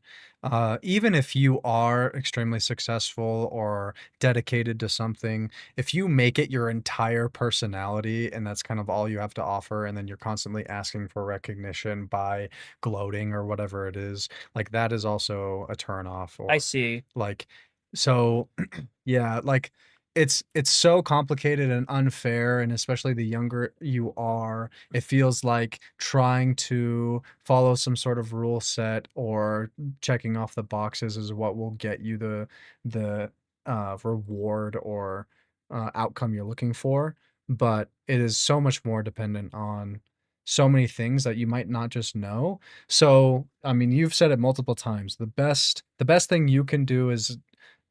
even if you are extremely successful or dedicated to something, if you make it your entire personality and that's kind of all you have to offer, and then you're constantly asking for recognition by gloating or whatever it is, like, that is also a turn off I or, see. like so yeah, like it's so complicated and unfair, and especially the younger you are, it feels like trying to follow some sort of rule set or checking off the boxes is what will get you the reward or outcome you're looking for. But it is so much more dependent on so many things that you might not just know. So, I mean, you've said it multiple times. The best thing you can do is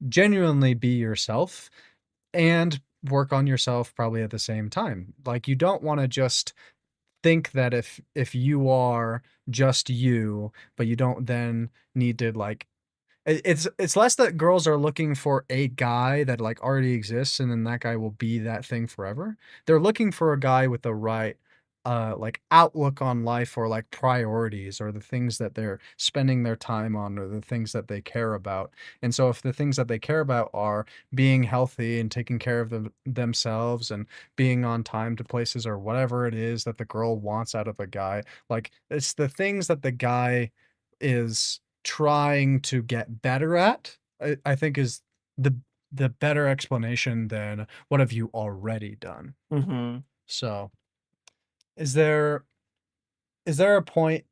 genuinely be yourself and work on yourself probably at the same time. Like you don't want to just think that if you are just you, but you don't then need to like it's less that girls are looking for a guy that, like, already exists, and then that guy will be that thing forever. They're looking for a guy with the right, like, outlook on life or, like, priorities or the things that they're spending their time on or the things that they care about. And so if the things that they care about are being healthy and taking care of themselves and being on time to places or whatever it is that the girl wants out of a guy, like, it's the things that the guy is trying to get better at, I think is the the better explanation than what have you already done. Hmm. So, is there is there a point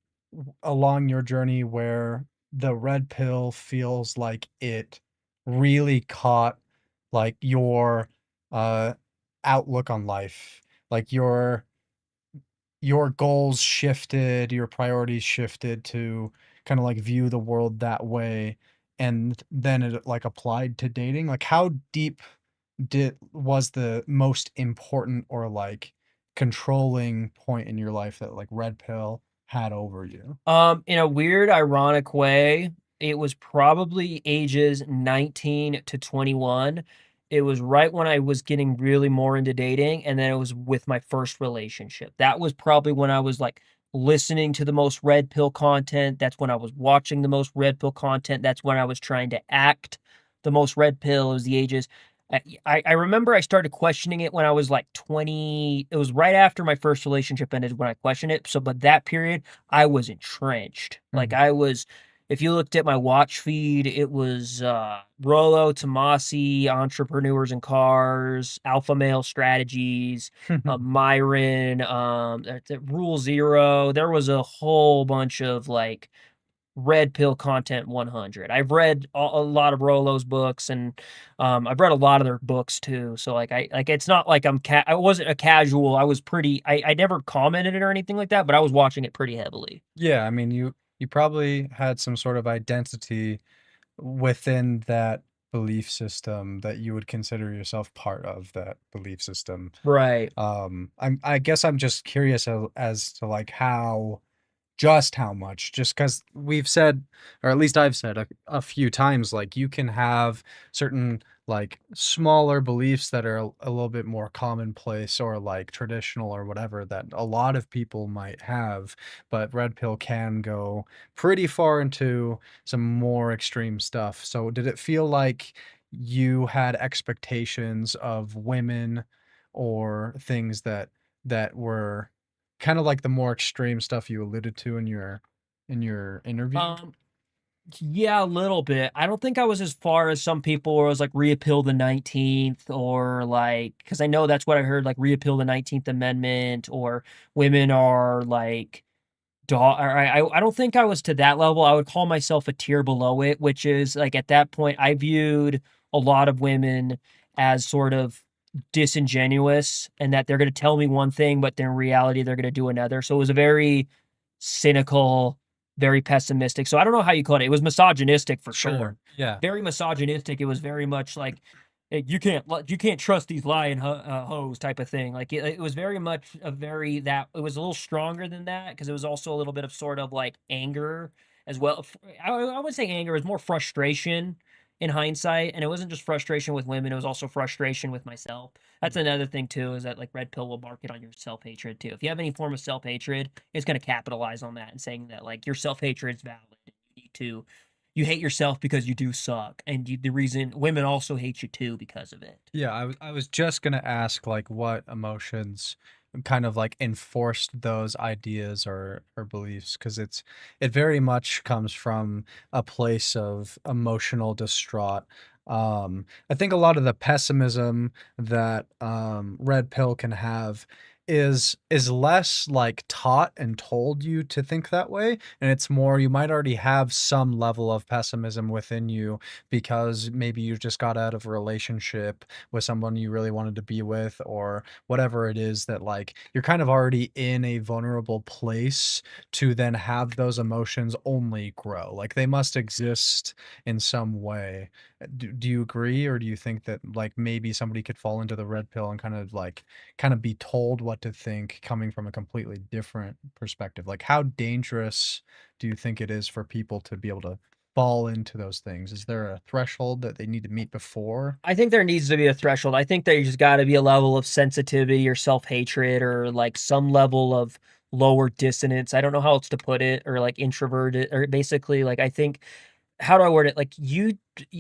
along your journey where the red pill feels like it really caught like your uh outlook on life? Like your goals shifted, your priorities shifted to kinda, like, view the world that way, and then it, like, applied to dating? Like, how deep did was the most important or, like, controlling point in your life that, like, red pill had over you? In a weird, ironic way, it was probably ages 19 to 21. It was right when I was getting really more into dating, and then it was with my first relationship. That was probably when I was like listening to the most red pill content. That's when I was watching the most red pill content. That's when I was trying to act the most red pill. It was the ages. I remember I started questioning it when I was like 20. It was right after my first relationship ended when I questioned it. So, but that period, I was entrenched. Like Mhm. I was if you looked at my watch feed, it was Rollo, Tomasi, Entrepreneurs and Cars, Alpha Male Strategies, Myron, Rule Zero. There was a whole bunch of like red pill content 100. I've read a lot of Rollo's books and I've read a lot of their books too. So like I like it's not like I wasn't a casual. I was pretty I never commented it or anything like that, but I was watching it pretty heavily. Yeah, I mean, you probably had some sort of identity within that belief system that you would consider yourself part of that belief system. Right. I guess I'm just curious as to like how. just how much, just because we've said, or at least I've said a few times, like you can have certain like smaller beliefs that are a little bit more commonplace or like traditional or whatever that a lot of people might have, but red pill can go pretty far into some more extreme stuff. So did it feel like you had expectations of women or things that were kind of like the more extreme stuff you alluded to in your interview? Um, yeah, a little bit. I don't think I was as far as some people where I was like reappeal the 19th or like because I know that's what I heard, like reappeal the 19th Amendment or women are like I don't think I was to that level. I would call myself a tier below it, which is like at that point I viewed a lot of women as sort of disingenuous and that they're going to tell me one thing, but in reality they're going to do another. So it was a very cynical, very pessimistic. So I don't know how you call it. It was misogynistic for Sure. sure. Yeah. Very misogynistic. It was very much like you can't trust these lying hoes type of thing. Like it was very much a very that it was a little stronger than that because it was also a little bit of sort of like anger as well. I would say anger is more frustration in hindsight, and it wasn't just frustration with women; it was also frustration with myself. That's another thing too, is that like red pill will market on your self hatred too. If you have any form of self hatred, it's going to capitalize on that and saying that like your self hatred is valid. You need to you hate yourself because you do suck, and the reason women also hate you too because of it. Yeah, I was just gonna ask like what emotions kind of like enforced those ideas or beliefs because it very much comes from a place of emotional distraught. I think a lot of the pessimism that red pill can have is less like taught and told you to think that way, and it's more you might already have some level of pessimism within you because maybe you just got out of a relationship with someone you really wanted to be with or whatever it is that like you're kind of already in a vulnerable place to then have those emotions only grow. Like they must exist in some way. Do you agree or do you think that like maybe somebody could fall into the red pill and kind of be told what to think coming from a completely different perspective? Like how dangerous do you think it is for people to be able to fall into those things? Is there a threshold that they need to meet before? I think there needs to be a threshold. I think there's got to be a level of sensitivity or self hatred or like some level of lower dissonance. I don't know how else to put it, or like introverted, or basically like I think how do I word it? Like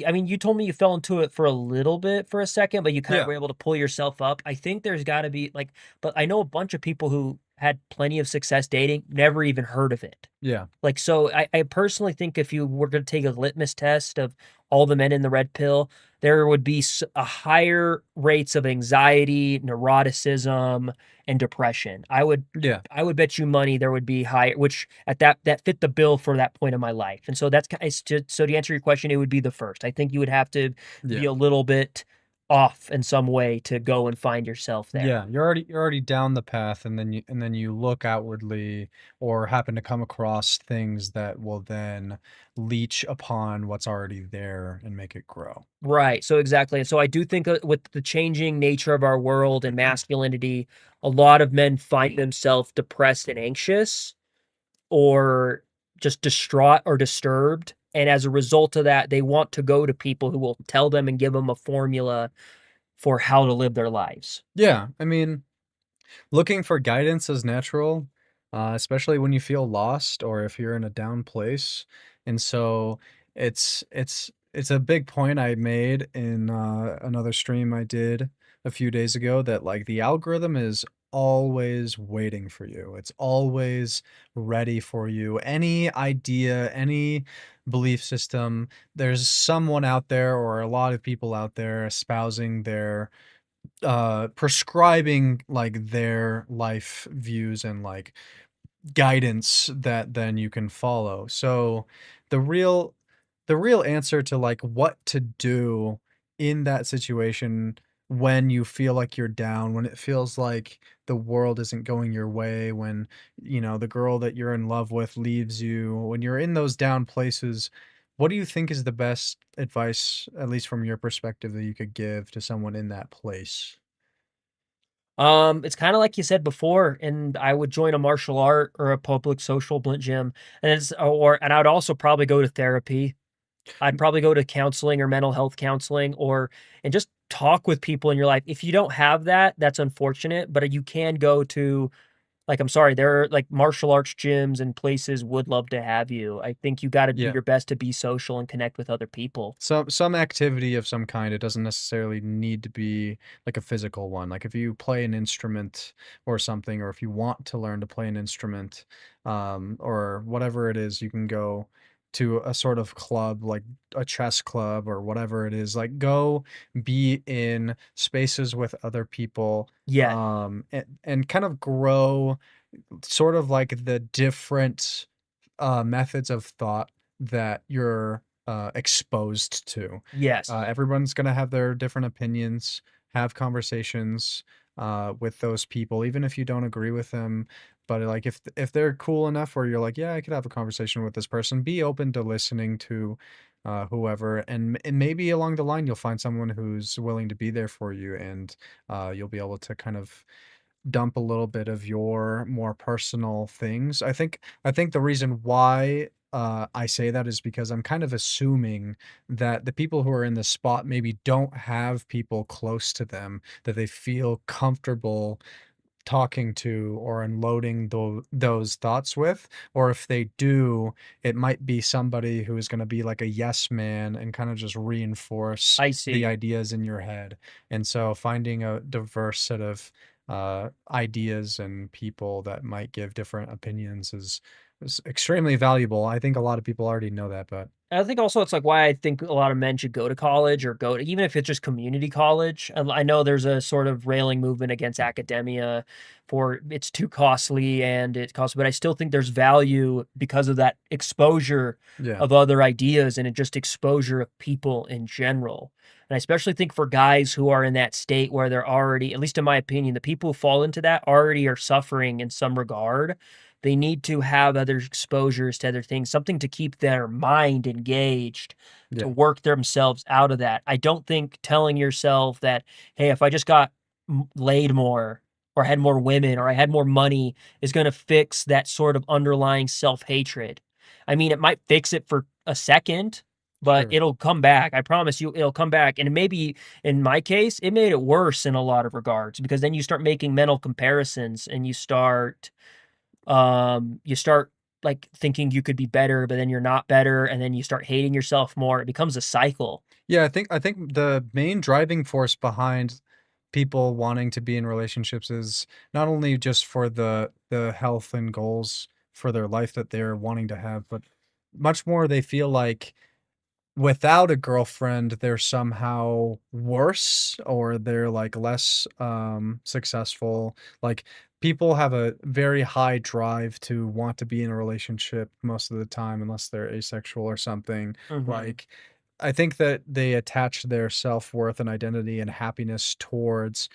I mean, you told me you fell into it for a little bit for a second, but you kind of Yeah. were able to pull yourself up. I think there's got to be like, but I know a bunch of people who had plenty of success dating, never even heard of it. Yeah. Like, so I personally think if you were going to take a litmus test of all the men in the red pill, there would be a higher rates of anxiety, neuroticism, and depression. Yeah. I would bet you money there would be higher, which at that fit the bill for that point in my life. And so it's just, so to answer your question, it would be the first. I think you would have to be Yeah. a little bit off in some way to go and find yourself there. Yeah, you're already down the path and then you look outwardly or happen to come across things that will then leech upon what's already there and make it grow. Right. So exactly. And so I do think with the changing nature of our world and masculinity, a lot of men find themselves depressed and anxious or just distraught or disturbed. And as a result of that, they want to go to people who will tell them and give them a formula for how to live their lives. Yeah, I mean, looking for guidance is natural, especially when you feel lost or if you're in a down place. And so it's a big point I made in another stream I did a few days ago that like the algorithm is always waiting for you. It's always ready for you. Any idea, any belief system, there's someone out there or a lot of people out there espousing their prescribing like their life views and like guidance that then you can follow. So the real the real answer to like what to do in that situation when you feel like you're down, when it feels like the world isn't going your way, when the girl that you're in love with leaves you, when you're in those down places, what do you think is the best advice, at least from your perspective, that you could give to someone in that place? It's kind of like you said before, and I would join a martial art or a public social gym, and I would also probably go to therapy. I'd probably go to counseling or mental health counseling, and just talk with people in your life. If you don't have that, that's unfortunate, but you can go to, like, I'm sorry, there are like martial arts gyms and places would love to have you. I think you got to do Yeah. your best to be social and connect with other people. Some activity of some kind, it doesn't necessarily need to be like a physical one. Like if you play an instrument or something, or if you want to learn to play an instrument, or whatever it is, you can go to a sort of club, like a chess club or whatever it is. Like go be in spaces with other people, Yeah, and kind of grow sort of like the different methods of thought that you're exposed to. yes, Everyone's going to have their different opinions, have conversations with those people, even if you don't agree with them. But like if they're cool enough where you're like, yeah, I could have a conversation with this person, be open to listening to whoever, and maybe along the line you'll find someone who's willing to be there for you, and you'll be able to kind of dump a little bit of your more personal things. I think the reason why I say that is because I'm kind of assuming that the people who are in the spot maybe don't have people close to them that they feel comfortable talking to or unloading those thoughts with, or if they do, it might be somebody who is going to be like a yes man and kind of just reinforce I the see. ideas in your head. And so finding a diverse set of ideas and people that might give different opinions is extremely valuable. I think a lot of people already know that, but I think also it's like why I think a lot of men should go to college or go to, even if it's just community college. I know there's a sort of railing movement against academia for it's too costly and it costs, but I still think there's value because of that exposure yeah, of other ideas and it just exposure of people in general. And I especially think for guys who are in that state where they're already, at least in my opinion, the people who fall into that already are suffering in some regard. They need to have other exposures to other things, something to keep their mind engaged, to yeah, work themselves out of that. I don't think telling yourself that, hey, if I just got laid more or had more women or I had more money is going to fix that sort of underlying self hatred. I mean, it might fix it for a second, but sure. it'll come back. I promise you, it'll come back. And maybe in my case, it made it worse in a lot of regards because then you start making mental comparisons and you start like thinking you could be better, but then you're not better, and then you start hating yourself more. It becomes a cycle. Yeah, I think the main driving force behind people wanting to be in relationships is not only just for the health and goals for their life that they're wanting to have, but much more they feel like without a girlfriend, they're somehow worse or they're like less successful. Like people have a very high drive to want to be in a relationship most of the time, unless they're asexual or something. Mhm. Like I think that they attach their self-worth and identity and happiness towards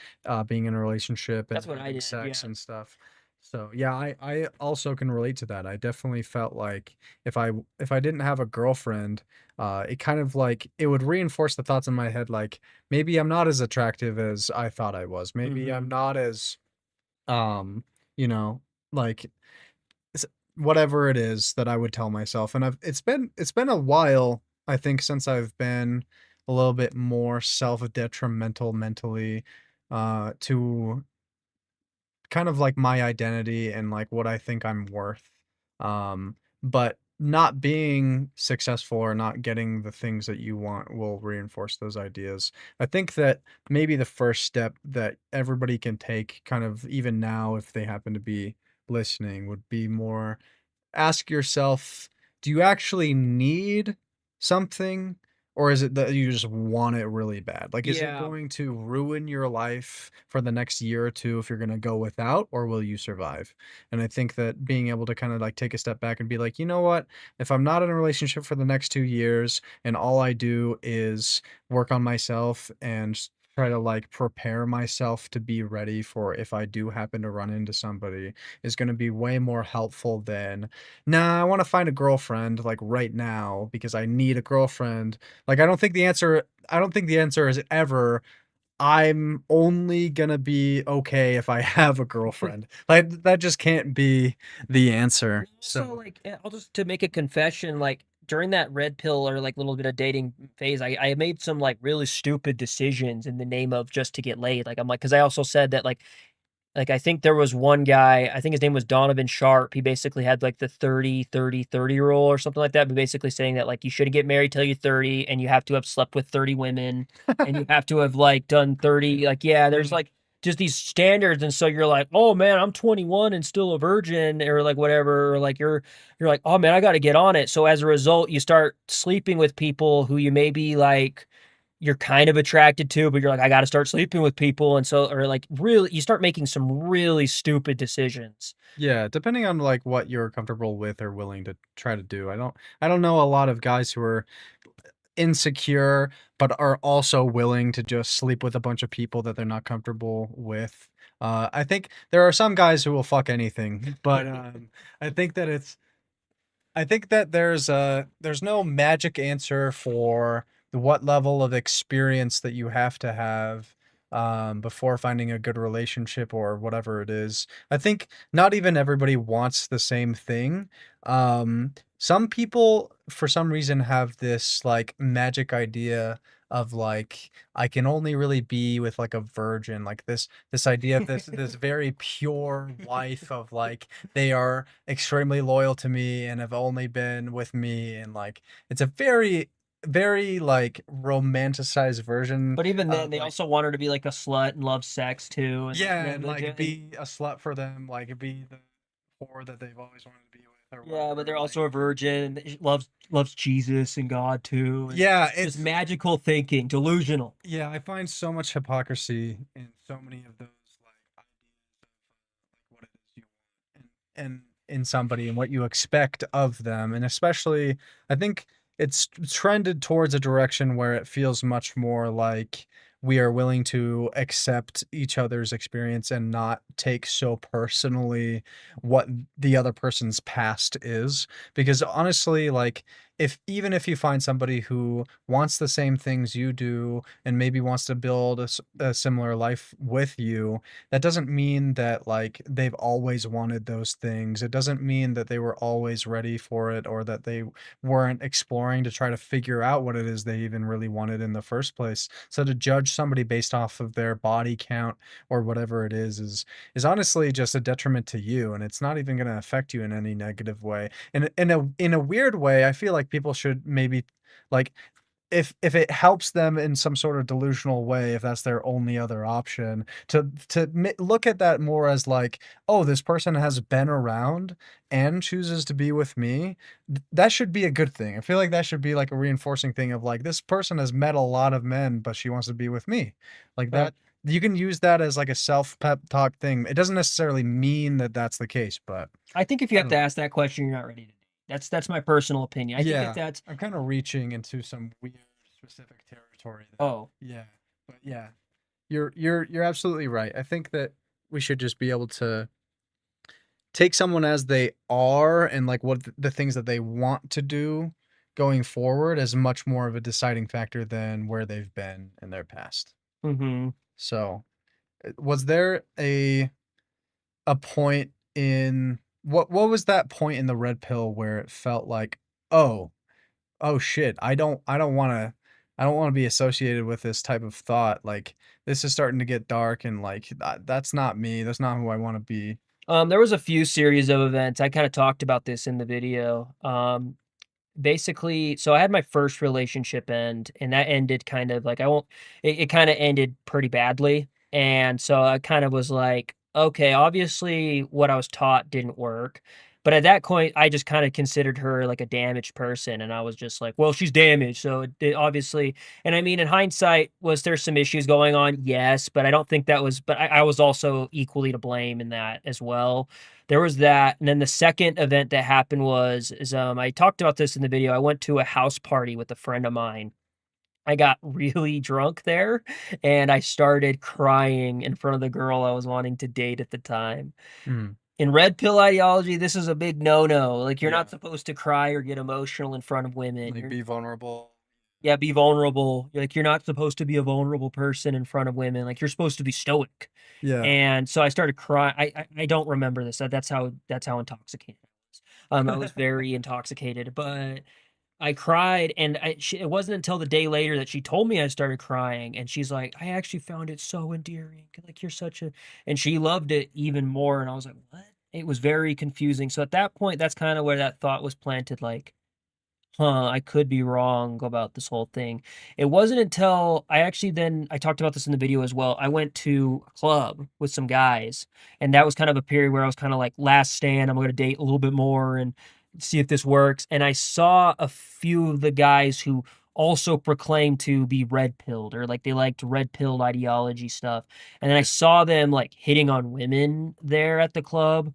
being in a relationship and That's what I having did, sex yeah. and stuff. So yeah, I also can relate to that. I definitely felt like if I didn't have a girlfriend, it kind of like it would reinforce the thoughts in my head like maybe I'm not as attractive as I thought I was. Maybe I'm Mhm. not as um, you know, like s- whatever it is that I would tell myself. And it's been a while, I think, since I've been a little bit more self-detrimental mentally to kind of like my identity and like what I think I'm worth. But not being successful or not getting the things that you want will reinforce those ideas. I think that maybe the first step that everybody can take, kind of even now, if they happen to be listening, would be more ask yourself, do you actually need something? Or is it that you just want it really bad? Like, is it Yeah. going to ruin your life for the next year or two if you're going to go without, or will you survive? And I think that being able to kind of like take a step back and be like, you know what? If I'm not in a relationship for the next 2 years and all I do is work on myself and try to like prepare myself to be ready for if I do happen to run into somebody, is going to be way more helpful than, nah, I want to find a girlfriend like right now because I need a girlfriend. Like I don't think the answer is ever I'm only gonna be okay if I have a girlfriend. Like that just can't be the answer. Also, So like, I'll just to make a confession, like during that red pill or like little bit of dating phase, I made some like really stupid decisions in the name of just to get laid. Like I'm like, because I also said that like, I think there was one guy, I think his name was Donovan Sharp. He basically had like the 30 rule or something like that, but basically saying that like you shouldn't get married till you're 30 and you have to have slept with 30 women and you have to have like done 30. Like, yeah, there's like just these standards. And so you're like, oh man, I'm 21 and still a virgin or like whatever. Or like you're like, oh man, I got to get on it. So as a result, you start sleeping with people who you maybe like you're kind of attracted to, but you're like, I got to start sleeping with people. And so, or like really, you start making some really stupid decisions. yeah, depending on like what you're comfortable with or willing to try to do. I don't know a lot of guys who are insecure but are also willing to just sleep with a bunch of people that they're not comfortable with. I think there are some guys who will fuck anything, but I think that it's I think that there's no magic answer for what level of experience that you have to have before finding a good relationship or whatever it is. I think not even everybody wants the same thing. Some people, for some reason, have this like magic idea of like I can only really be with like a virgin, like this idea of this very pure life of like they are extremely loyal to me and have only been with me, and like it's a very like romanticized version But even then, of they like also want her to be like a slut and love sex too. And yeah, then and like be a slut for them, like be the whore that they've always wanted to be with or yeah, but whatever. they're Like also a virgin. And loves Jesus and God too, and yeah, just it's magical thinking, delusional. yeah, I find so much hypocrisy in so many of those like ideas of like what it is you want and in somebody and what you expect of them. And especially I think it's trended towards a direction where it feels much more like we are willing to accept each other's experience and not take so personally what the other person's past is. Because honestly, like if even if you find somebody who wants the same things you do and maybe wants to build a similar life with you, that doesn't mean that like they've always wanted those things. It doesn't mean that they were always ready for it or that they weren't exploring to try to figure out what it is they even really wanted in the first place. So to judge somebody based off of their body count or whatever it is honestly just a detriment to you, and it's not even going to affect you in any negative way. And in a weird way, I feel like people should maybe like if it helps them in some sort of delusional way, if that's their only other option, to look at that more as like, oh, this person has been around and chooses to be with me. That should be a good thing. I feel like that should be like a reinforcing thing of like this person has met a lot of men, but she wants to be with me, like Huh. that. You can use that as like a self pep talk thing. It doesn't necessarily mean that that's the case, but I think if you I have don't to know. ask that question, you're not ready to date. That's my personal opinion. I think if Yeah, that's I'm kind of reaching into some weird specific territory that oh, yeah. But yeah, you're absolutely right. I think that we should just be able to take someone as they are and like what the things that they want to do going forward as much more of a deciding factor than where they've been in their past. mm-hmm. So, was there a point in what was that point in the red pill where it felt like, "Oh, oh shit, I don't wanna be associated with this type of thought, like, this is starting to get dark and, like, that's not me, that's not who I wanna be." There was a few series of events. I kind of talked about this in the video. Basically, so I had my first relationship end, and that ended kind of like I won't. It kind of ended pretty badly, and so I kind of was like, okay, obviously what I was taught didn't work. But at that point, I just kind of considered her like a damaged person, and I was just like, well, she's damaged, so it obviously. And I mean, in hindsight, was there some issues going on? Yes, but I don't think that was. But I was also equally to blame in that as well. There was that, and then the second event that happened I talked about this in the video. I went to a house party with a friend of mine. I got really drunk there, and I started crying in front of the girl I was wanting to date at the time. Mm, In red pill ideology, this is a big no-no. Like, you're yeah, not supposed to cry or get emotional in front of women. like, You're be vulnerable. Yeah, be vulnerable. Like you're not supposed to be a vulnerable person in front of women. Like you're supposed to be stoic. Yeah. And so I started crying. I don't remember this. That's how intoxicated I was. I was very intoxicated, but I cried, and it wasn't until the day later that she told me I started crying, and she's like, "I actually found it so endearing. Like you're such a," and she loved it even more. And I was like, "What?" It was very confusing. So at that point, that's kind of where that thought was planted. Like, I could be wrong about this whole thing. It wasn't until I talked about this in the video as well. I went to a club with some guys, and that was kind of a period where I was kind of like, last stand, I'm going to date a little bit more and see if this works. And I saw a few of the guys who also proclaimed to be red pilled, or like they liked red pilled ideology stuff. And then I saw them like hitting on women there at the club,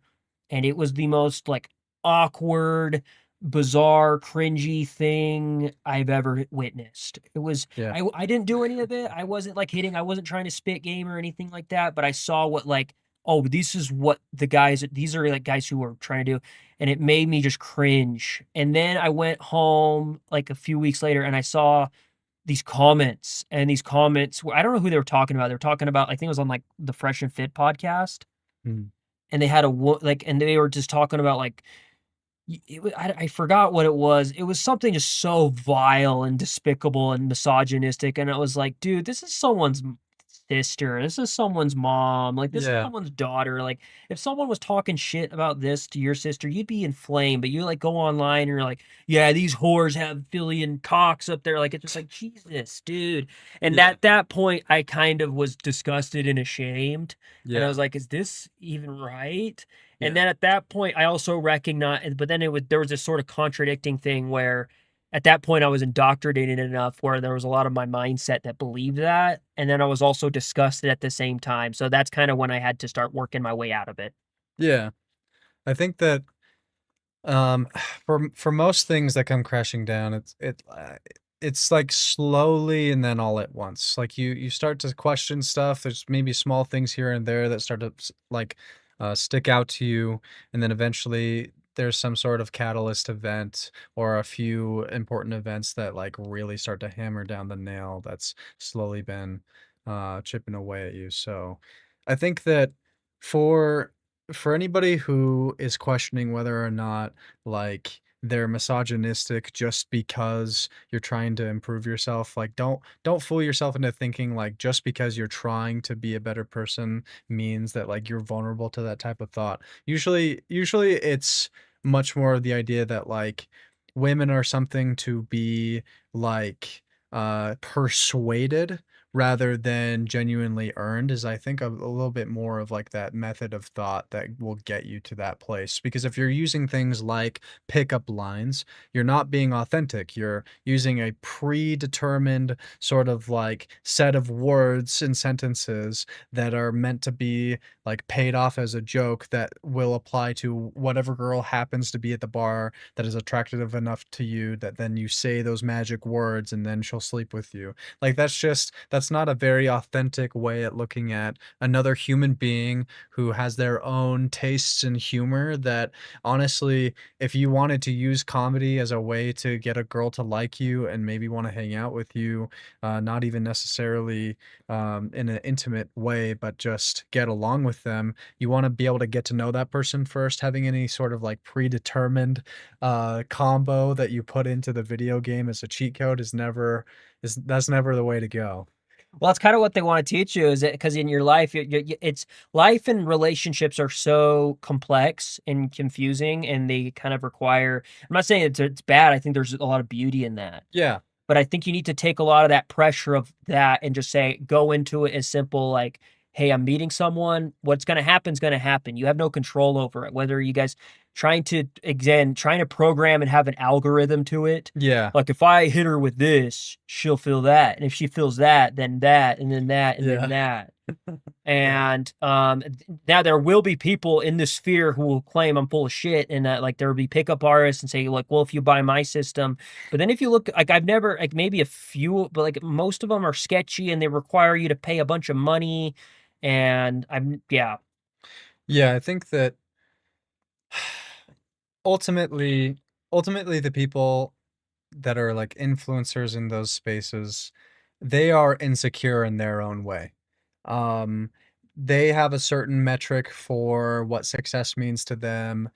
and it was the most like awkward, bizarre, cringy thing I've ever witnessed. It was Yeah. I didn't do any of it. I wasn't like hitting, I wasn't trying to spit game or anything like that, but I saw what like, oh, this is what these are like guys who are trying to do, and it made me just cringe. And then I went home like a few weeks later and I saw these comments, and these comments I don't know who they were talking about. They were talking about, I think it was on like the Fresh and Fit podcast, Mm. and they had like, and they were just talking about like, I forgot what it was. It was something just so vile and despicable and misogynistic, and I was like, "Dude, this is someone's sister. This is someone's mom. Like, this is Yeah. someone's daughter. Like, if someone was talking shit about this to your sister, you'd be inflamed, but you, like, go online and you're like, 'Yeah, these whores have billion cocks up there.'" Like, it's just like, Jesus, dude. And Yeah. at that point, I kind of was disgusted and ashamed, and I Yeah. was like, "Is this even right?" And Yeah. then at that point, I also recognized, but then there was this sort of contradicting thing where at that point I was indoctrinated enough where there was a lot of my mindset that believed that. And then I was also disgusted at the same time. So that's kind of when I had to start working my way out of it. Yeah. I think that Um, for most things that come crashing down, it's like slowly and then all at once. Like you start to question stuff. There's maybe small things here and there that start to stick out to you, and then eventually there's some sort of catalyst event or a few important events that like really start to hammer down the nail that's slowly been chipping away at you. So I think that for for anybody who is questioning whether or not like they're misogynistic just because you're trying to improve yourself, like don't fool yourself into thinking like just because you're trying to be a better person means that like you're vulnerable to that type of thought. Usually it's much more of the idea that like women are something to be like persuaded rather than genuinely earned is I think a little bit more of like that method of thought that will get you to that place. Because if you're using things like pickup lines, you're not being authentic. You're using a predetermined sort of like set of words and sentences that are meant to be like paid off as a joke that will apply to whatever girl happens to be at the bar that is attractive enough to you that then you say those magic words and then she'll sleep with you. Like that's not a very authentic way at looking at another human being who has their own tastes and humor that honestly, if you wanted to use comedy as a way to get a girl to like you and maybe want to hang out with you, not even necessarily in an intimate way, but just get along with them, you want to be able to get to know that person first. Having any sort of like predetermined combo that you put into the video game as a cheat code is that's never the way to go. Well, that's kind of what they want to teach you, is it? Because in your life, it's life and relationships are so complex and confusing, and they kind of require. I'm not saying it's bad. I think there's a lot of beauty in that. Yeah. But I think you need to take a lot of that pressure of that and just say, go into it as simple like, hey, I'm meeting someone. What's going to happen is going to happen. You have no control over it. Whether you guys trying to program and have an algorithm to it. Yeah. Like if I hit her with this, she'll feel that. And if she feels that, then that, and then that, and then Yeah. that. Yeah. And now there will be people in this sphere who will claim I'm full of shit, and that like there will be pickup artists and say like, well, if you buy my system, but then if you look, like I've never, like maybe a few, but like most of them are sketchy and they require you to pay a bunch of money, and yeah. Yeah, I think that ultimately ultimately the people that are like influencers in those spaces, they are insecure in their own way. Um, they have a certain metric for what success means to them.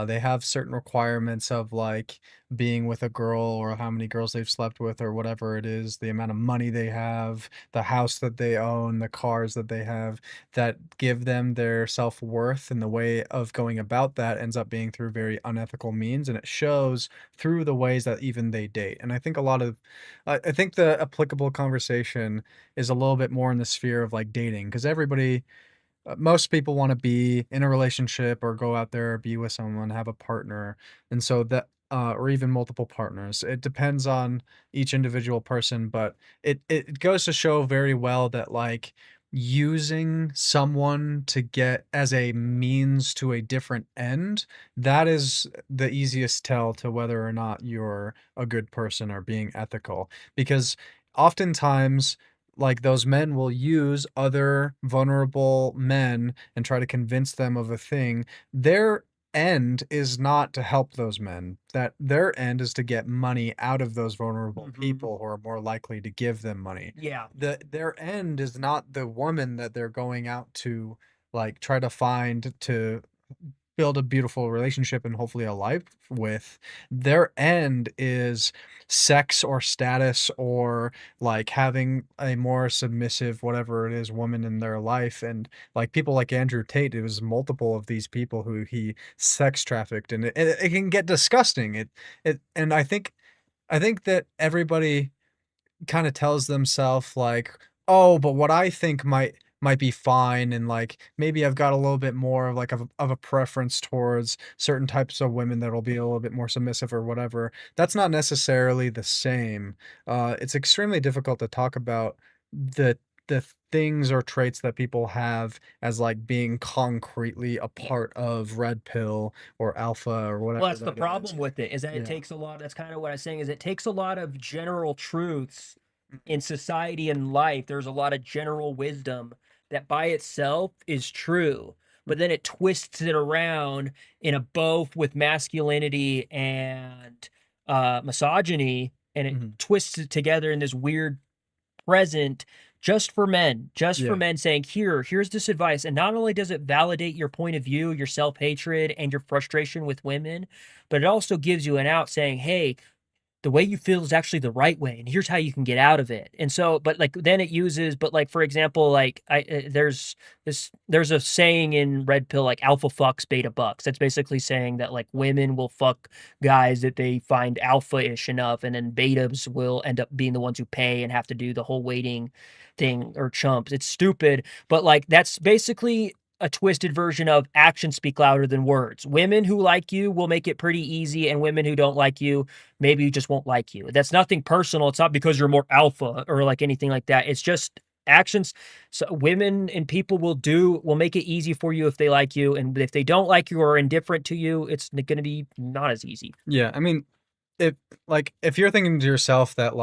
They have certain requirements of like being with a girl or how many girls they've slept with or whatever it is, the amount of money they have, the house that they own, the cars that they have that give them their self-worth. And the way of going about that ends up being through very unethical means. And it shows through the ways that even they date. And I think a lot of, I think the applicable conversation is a little bit more in the sphere of like dating because everybody most people want to be in a relationship or go out there, be with someone, have a partner. And so that, or even multiple partners. It depends on each individual person, but it goes to show very well that like using someone to get as a means to a different end, that is the easiest tell to whether or not you're a good person or being ethical. Because oftentimes like those men will use other vulnerable men and try to convince them of a thing. Their end is not to help those men. That their end is to get money out of those vulnerable Mhm. people who are more likely to give them money. Yeah. Their end is not the woman that they're going out to like try to find to build a beautiful relationship and hopefully a life with. Their end is sex or status or like having a more submissive whatever it is woman in their life. And like people like Andrew Tate, it was multiple of these people who he sex trafficked, and it can get disgusting. It and I think that everybody kinda tells themself like, "Oh, but what I think might be fine, and, like, maybe I've got a little bit more of, like, of a preference towards certain types of women that'll be a little bit more submissive or whatever." That's not necessarily the same. It's extremely difficult to talk about the the things or traits that people have as, like, being concretely a part of red pill or alpha or Well, whatever that's the that is. problem with it, is that it Yeah. takes a lot that's kind of what I was saying, is it takes a lot of general truths Mhm. in society and life. There's a lot of general wisdom that by itself is true, but then it twists it around in a both with masculinity and misogyny, and it Mhm. twists it together in this weird present just for Yeah. men saying, here's this advice. And not only does it validate your point of view, your self-hatred, and your frustration with women, but it also gives you an out saying, hey, the way you feel is actually the right way, and here's how you can get out of it. And so, but like then it uses, but like for example, like there's a saying in Red Pill like alpha fucks beta bucks. That's basically saying that like women will fuck guys that they find alpha-ish enough, and then betas will end up being the ones who pay and have to do the whole waiting thing or chumps. It's stupid, but like that's basically a twisted version of actions speak louder than words. Women who like you will make it pretty easy, and women who don't like you maybe just won't like you. That's nothing personal. It's not because you're more alpha or like anything like that. It's just actions. So women and people will make it easy for you if they like you, and if they don't like you or are indifferent to you, it's going to be not as easy. Yeah, I mean, if if you're thinking to yourself that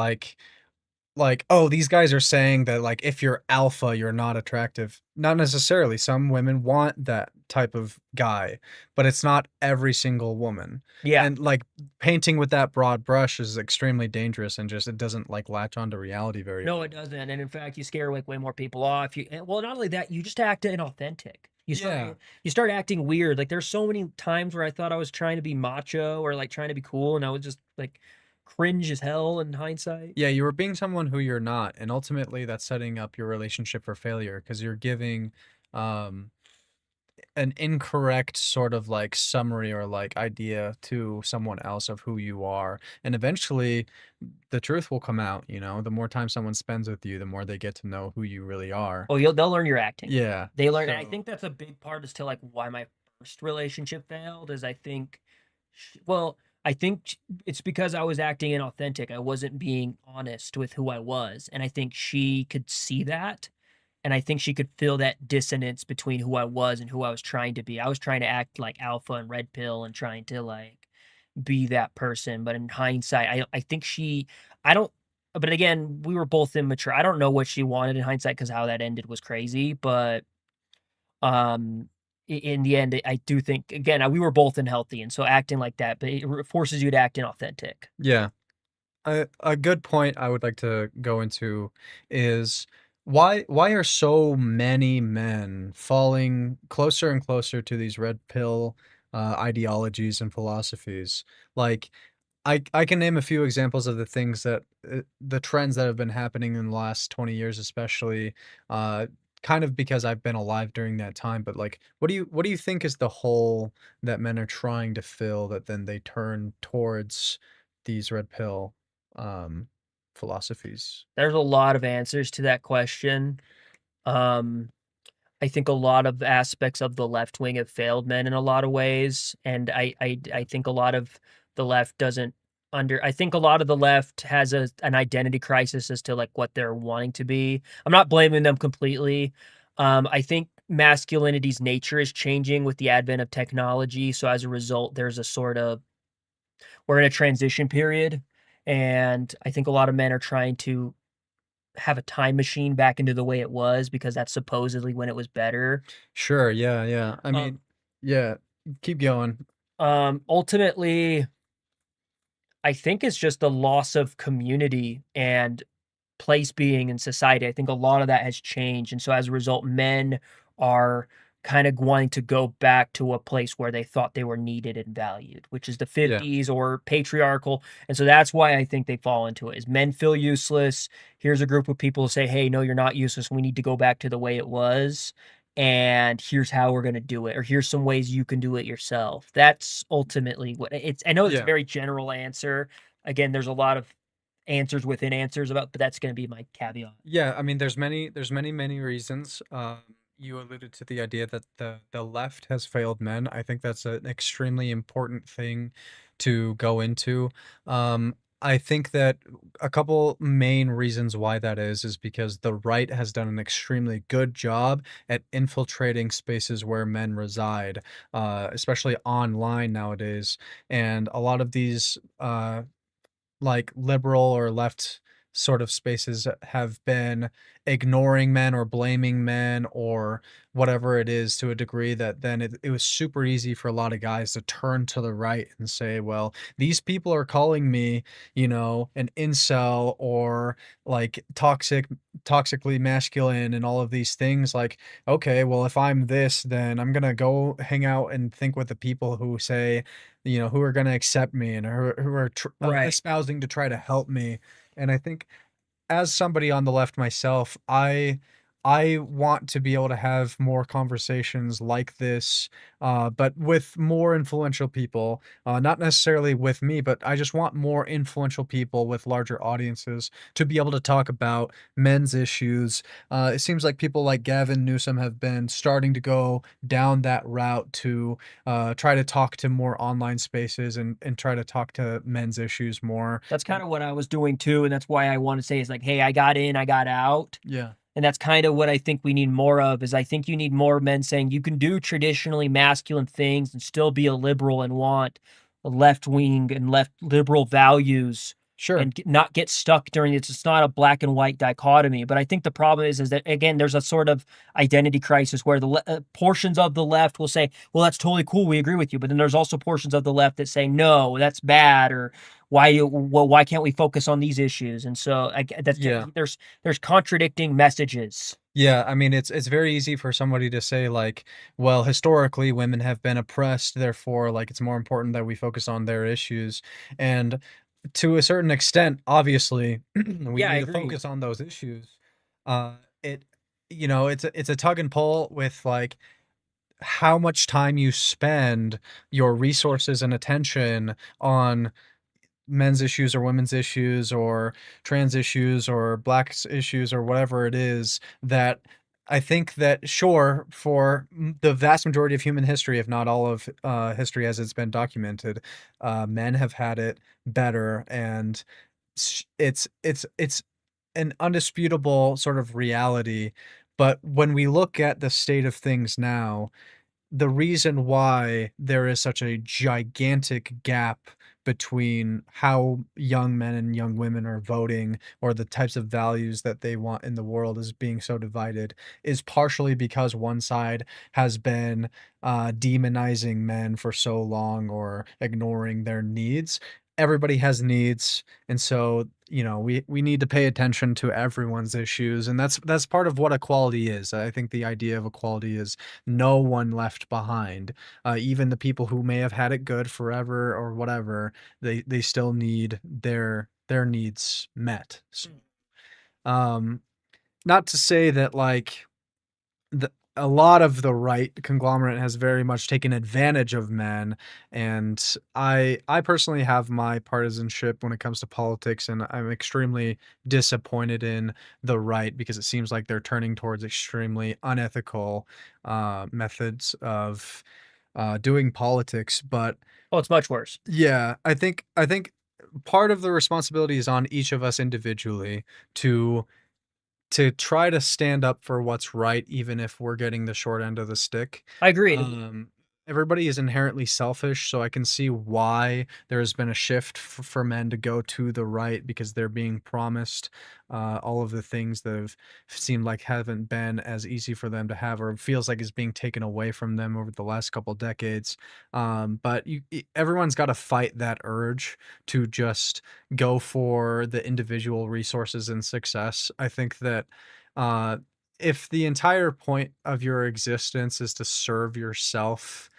"Oh, these guys are saying that, like, if you're alpha, you're not attractive." Not necessarily, some women want that type of guy, but it's not every single woman. Yeah. And, like, painting with that broad brush is extremely dangerous and just it doesn't, like, latch onto reality very No, well. it doesn't. And in fact, you scare like way more people off. Well, not only that, you just act inauthentic. Yeah. You start acting weird. Like there's so many times where I thought I was trying to be macho or like trying to be cool, and I was just like cringe as hell in hindsight. Yeah, you were being someone who you're not, and ultimately that's setting up your relationship for failure because 'cause you're giving, um an incorrect sort of like summary or like idea to someone else of who you are. And eventually the truth will come out, you know, the more time someone spends with you, the more they get to know who you really are. Oh, they'll learn your acting. Yeah. They learn, and I So, think that's a big part as to like why my first relationship failed. Is I think, well, I think it's because I was acting inauthentic. I wasn't being honest with who I was, and I think she could see that, and I think she could feel that dissonance between who I was and who I was trying to be. I was trying to act like alpha and red pill and trying to like be that person, but in hindsight, I think I don't but again, we were both immature. I don't know what she wanted in hindsight because how that ended was crazy, but, um, in the end, I do think again, we were both unhealthy, and so acting like that, but it forces you to act inauthentic. yeah. A good point I would like to go into is why are so many men falling closer and closer to these red pill ideologies and philosophies? Like I can name a few examples of the things that the trends that have been happening in the last 20 years, especially uh, kind of because I've been alive during that time. But like, what do you think is the hole that men are trying to fill that then they turn towards these red pill um, philosophies? There's a lot of answers to that question. Um, I think a lot of aspects of the left wing have failed men in a lot of ways, and I think a lot of the left doesn't I think a lot of the left has an identity crisis as to like what they're wanting to be. I'm not blaming them completely. I think masculinity's nature is changing with the advent of technology, so as a result, there's a sort of we're in a transition period, and I think a lot of men are trying to have a time machine back into the way it was because that's supposedly when it was better. Sure. Yeah. Yeah. I Um, mean, yeah. Keep going. ultimately, I think it's just a loss of community and place being in society. I think a lot of that has changed, and so as a result, men are kind of wanting to go back to a place where they thought they were needed and valued, which is the Yeah. 50s or patriarchal. And so that's why I think they fall into it. Is men feel useless. Here's a group of people who say, "Hey, no, you're not useless. We need to go back to the way it was." And here's how we're going to do it, or here's some ways you can do it yourself. That's ultimately what it's. I know it's a Yeah. very general answer. Again, there's a lot of answers within answers about, but that's gonna be my caveat. Yeah, I mean, there's many reasons. You alluded to the idea that the left has failed men. I think that's an extremely important thing to go into. I think that a couple main reasons why that is because the right has done an extremely good job at infiltrating spaces where men reside, especially online nowadays. And a lot of these like liberal or left sort of spaces have been ignoring men or blaming men or whatever it is to a degree that then it was super easy for a lot of guys to turn to the right and say, well, these people are calling me, an incel or like toxically masculine and all of these things. Like, okay, well, if I'm this, then I'm gonna go hang out and think with the people who say, who are gonna accept me and who are Right. espousing to try to help me. And I think as somebody on the left myself, I want to be able to have more conversations like this, but with more influential people. Not necessarily with me, but I just want more influential people with larger audiences to be able to talk about men's issues. It seems like people like Gavin Newsom have been starting to go down that route to try to talk to more online spaces and try to talk to men's issues more. That's kinda what I was doing too, and that's why I wanna say is like, "Hey, I got in, I got out." Yeah. And that's kind of what I think we need more of, is I think you need more men saying you can do traditionally masculine things and still be a liberal and want a left wing and left liberal values Sure. and not get stuck during it's not a black and white dichotomy. But I think the problem is that again, there's a sort of identity crisis where portions of the left will say, "Well, that's totally cool, we agree with you," but then there's also portions of the left that say, "No, that's bad," or why can't we focus on these issues?" And so that's Yeah. there's contradicting messages. Yeah, I mean, it's very easy for somebody to say like, well, historically women have been oppressed, therefore like it's more important that we focus on their issues. And to a certain extent, obviously, we Yeah, I need to agree. focus on those issues. It it's a tug and pull with like how much time you spend your resources and attention on men's issues or women's issues or trans issues or blacks issues or whatever it is that I think that sure for the vast majority of human history, if not all of history as it's been documented, men have had it better, and it's an undisputable sort of reality. But when we look at the state of things now, the reason why there is such a gigantic gap between how young men and young women are voting or the types of values that they want in the world is being so divided is partially because one side has been demonizing men for so long or ignoring their needs. everybody has needs, and so, we need to pay attention to everyone's issues, and that's part of what equality is. I think the idea of equality is no one left behind. Even the people who may have had it good forever or whatever, they still need their needs met. Um, Not to say that, like, a lot of the right conglomerate has very much taken advantage of men, and I personally have my partisanship when it comes to politics, and I'm extremely disappointed in the right because it seems like they're turning towards extremely unethical methods of doing politics. But Oh, it's much worse. yeah, I think part of the responsibility is on each of us individually to try to stand up for what's right, even if we're getting the short end of the stick. I agreed. Um, Everybody is inherently selfish, so I can see why there has been a shift for men to go to the right because they're being promised all of the things that have seemed like haven't been as easy for them to have, or feels like is being taken away from them over the last couple decades. But everyone's got to fight that urge to just go for the individual resources and success. I think that uh, if the entire point of your existence is to serve yourself,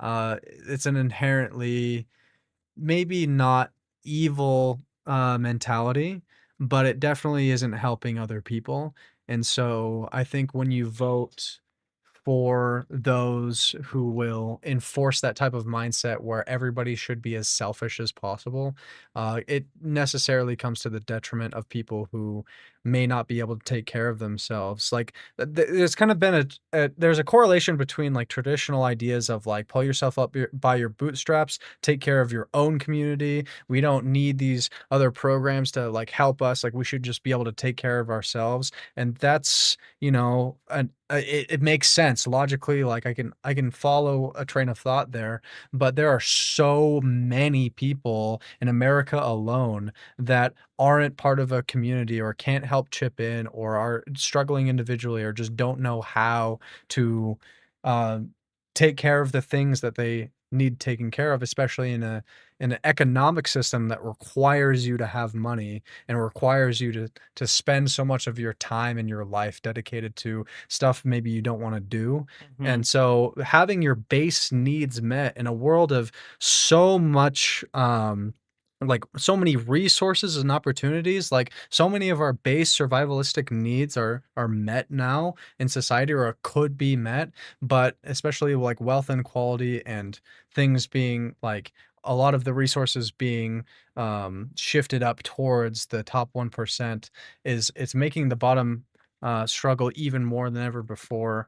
it's an inherently maybe not evil mentality, but it definitely isn't helping other people. And so I think when you vote for those who will enforce that type of mindset where everybody should be as selfish as possible, it necessarily comes to the detriment of people who may not be able to take care of themselves. Like, there's kind of been there's a correlation between like traditional ideas of like pull yourself up by your bootstraps, take care of your own community. We don't need these other programs to like help us. Like, we should just be able to take care of ourselves, and that's, it makes sense logically. Like, I can follow a train of thought there, but there are so many people in America alone that aren't part of a community or can't help chip in or are struggling individually or just don't know how to uh, take care of the things that they need taken care of, especially in an economic system that requires you to have money and requires you to spend so much of your time and your life dedicated to stuff maybe you don't want to do. Mhm. And so having your base needs met in a world of so much like so many resources and opportunities, like so many of our base survivalistic needs are met now in society or could be met, but especially like wealth inequality and things being like a lot of the resources being shifted up towards the top 1% is it's making the bottom struggle even more than ever before,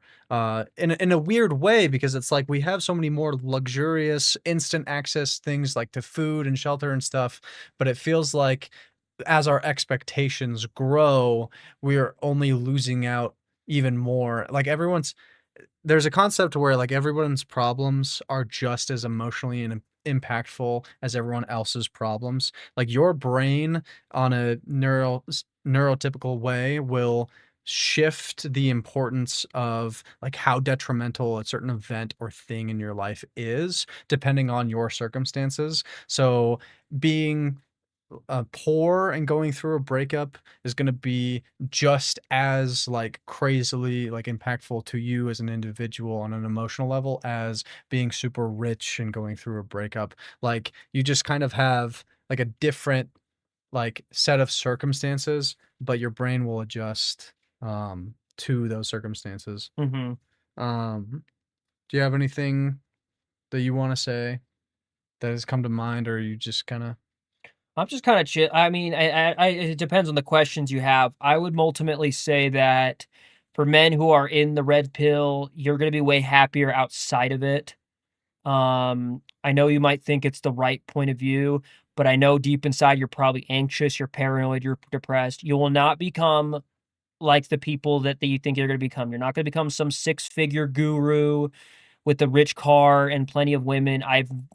in a weird way, because it's like we have so many more luxurious instant access things like to food and shelter and stuff, but it feels like as our expectations grow, we're only losing out even more. Like, there's a concept where like everyone's problems are just as emotionally and impactful as everyone else's problems. Like, your brain on a neurotypical way will shift the importance of like how detrimental a certain event or thing in your life is depending on your circumstances. So being poor and going through a breakup is gonna be just as, like, crazily, like, impactful to you as an individual on an emotional level as being super rich and going through a breakup. Like, you just kind of have, like, a different, like, set of circumstances, but your brain will adjust, to those circumstances. Mhm. Um, do you have anything that you wanna say that has come to mind, or you just kinda. I'm just kind of chill. I mean, it depends on the questions you have. I would ultimately say that for men who are in the red pill, you're going to be way happier outside of it. I know you might think it's the right point of view, but I know deep inside you're probably anxious, you're paranoid, you're depressed. You will not become like the people that you think you're going to become. You're not going to become some six-figure guru with a rich car and plenty of women.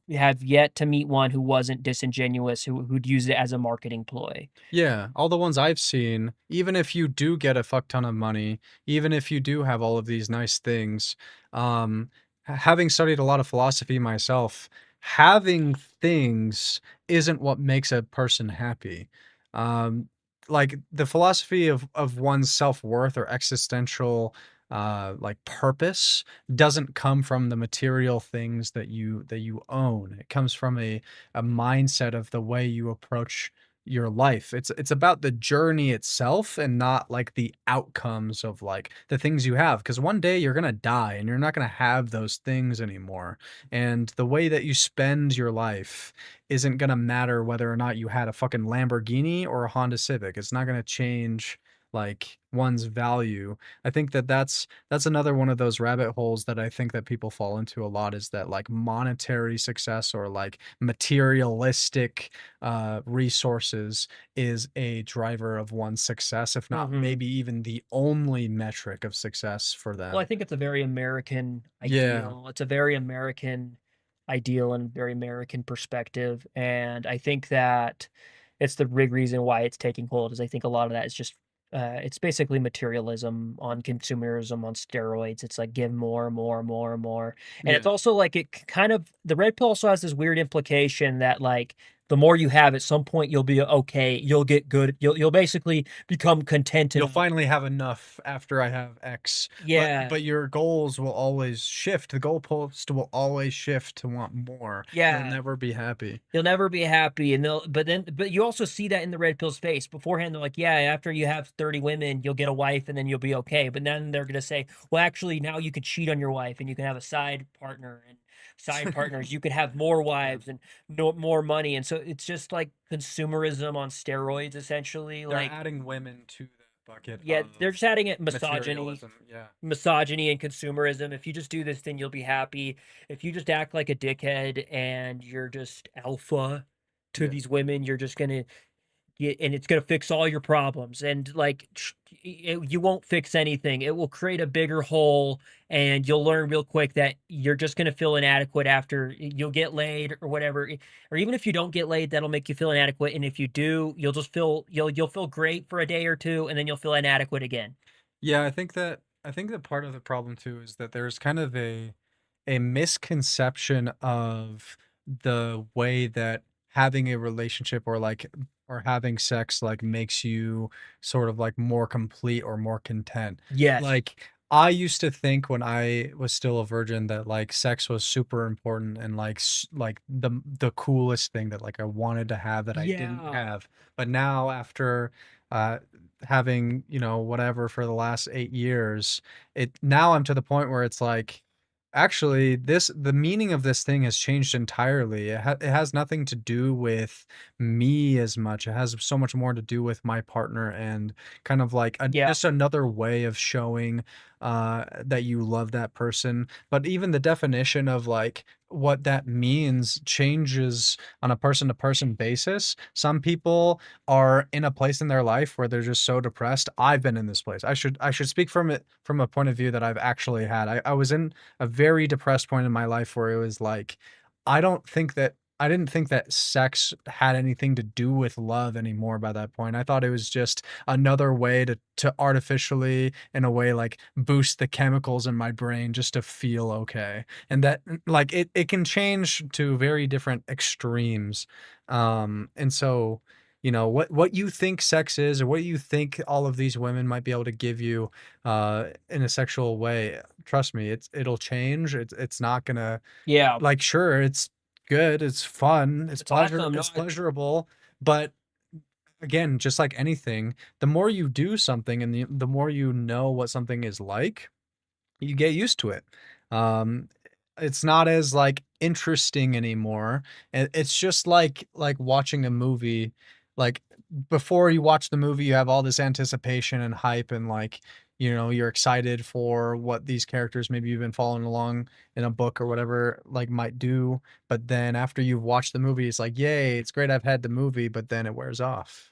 Have yet to meet one who wasn't disingenuous, who'd use it as a marketing ploy. Yeah, all the ones I've seen, even if you do get a fuck ton of money, even if you do have all of these nice things, having studied a lot of philosophy myself, having things isn't what makes a person happy. Um, like the philosophy of one's self-worth or existential like purpose doesn't come from the material things that you own. It comes from a mindset of the way you approach your life. It's about the journey itself and not like the outcomes of like the things you have. Because one day you're gonna die and you're not gonna have those things anymore. And the way that you spend your life isn't gonna matter whether or not you had a fucking Lamborghini or a Honda Civic. It's not gonna change like one's value. I think that that's another one of those rabbit holes that I think that people fall into a lot, is that like monetary success or like materialistic resources is a driver of one's success, if not Hmm. maybe even the only metric of success for Well, I them. think it's a very American Yeah. ideal. It's a very American ideal and very American perspective. And I think that it's the big reason why it's taking hold is I think a lot of that is just it's basically materialism on consumerism on steroids. It's like give more, more, more, more. And it's Yeah. also like kind of the red pill also has this weird implication that like the more you have at some point you'll be okay, you'll get good, you'll basically become content You'll enough. finally have enough after I have X, Yeah. but your goals will always shift. The goalpost will always shift to want more. You'll Yeah. never be happy. You'll never be happy, and but you also see that in the red pill space. Beforehand, they're like, "Yeah, after you have 30 women, you'll get a wife, and then you'll be okay." But then they're gonna say, "Well, actually, now you could cheat on your wife, and you can have a side partner and side partners. You could have more Yeah. wives and no more money." And so it's just like consumerism on steroids, essentially. They're Like, adding women to the bucket yeah, of they're just adding it materialism. Yeah. misogyny and consumerism. If you just do this, then you'll be happy. If you just act like a dickhead and you're just alpha to Yeah. these women, you're just gonna get, and it's gonna fix all your problems. And like, you won't fix anything. It will create a bigger hole, and you'll learn real quick that you're just gonna feel inadequate after you'll get laid or whatever. Or even if you don't get laid, that'll make you feel inadequate. And if you do, you'll just feel you'll feel great for a day or two, and then you'll feel inadequate again. Yeah, I think that part of the problem too is that there's kind of a misconception of the way that having a relationship or like or having sex like makes you sort of like more complete or more content. Yes. Like I used to think when I was still a virgin that like sex was super important and like like the coolest thing that like I wanted to have that I didn't Yeah. have. But now after uh having, you know, whatever for the last 8 years, it now I'm to the point where it's like, actually, the meaning of this thing has changed entirely. It has nothing to do with me as much. It has so much more to do with my partner and kind of like Yeah. just another way of showing that you love that person. But even the definition of like what that means changes on a person to person basis. Some people are in a place in their life where they're just so depressed. I've been in this place. I should speak from it from a point of view that I've actually had. I was in a very depressed point in my life where it was like, I didn't think that sex had anything to do with love anymore by that point. I thought it was just another way to artificially, in a way, like boost the chemicals in my brain just to feel okay. And that like it can change to very different extremes. And so, you know, what you think sex is or what you think all of these women might be able to give you in a sexual way, trust me, it'll change. It's not gonna Yeah. like, sure, it's good, it's fun, It's awesome. No, it's pleasurable, but again, just like anything, the more you do something and the more you know what something is like, you get used to it. Um, it's not as, like, interesting anymore, and it's just like watching a movie, like, before you watch the movie, you have all this anticipation and hype and, like, you know, you're excited for what these characters maybe you've been following along in a book or whatever, like, might do, but then after you've watched the movie, it's like, "Yay, it's great I've had the movie," but then it wears off.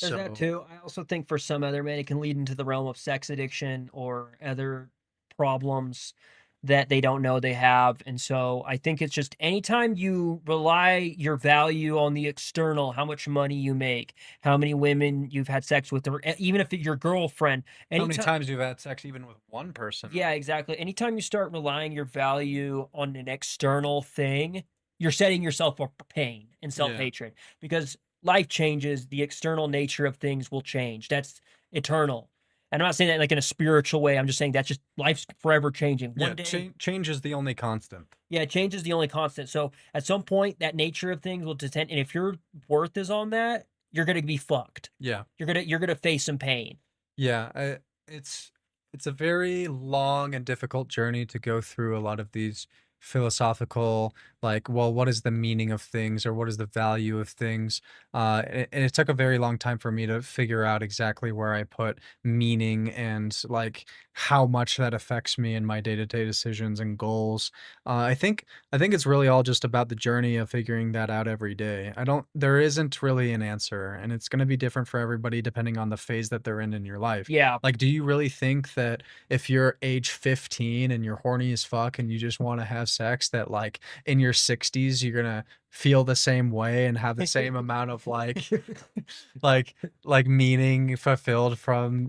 there's that So too. I also think for some other men, it can lead into the realm of sex addiction or other problems that they don't know they have. And so I think it's just anytime you rely your value on the external, how much money you make, how many women you've had sex with, or even if it's your girlfriend, how many anytime. times you've had sex even with one person? Yeah, exactly. Anytime you start relying your value on an external thing, you're setting yourself up for pain and Yeah. self-hatred because life changes, the external nature of things will change. That's eternal. And I'm not saying that like in a spiritual way. I'm just saying that's just life's forever changing. Yeah, One day, change is the only constant. yeah, change is the only constant. So at some point, that nature of things will descend, and if your worth is on that, you're gonna be fucked. Yeah. You're gonna face some pain. Yeah, it's it's a very long and difficult journey to go through a lot of these philosophical, like, well, what is the meaning of things or what is the value of things? And it took a very long time for me to figure out exactly where I put meaning and like how much that affects me in my day-to-day decisions and goals. I think it's really all just about the journey of figuring that out every day. There isn't really an answer, and it's going to be different for everybody depending on the phase that they're in your life. Yeah, Like, do you really think that if you're age 15 and you're horny as fuck and you just want to have sex, that like in your 60s, you're going to feel the same way and have the same amount of like, like meaning fulfilled from,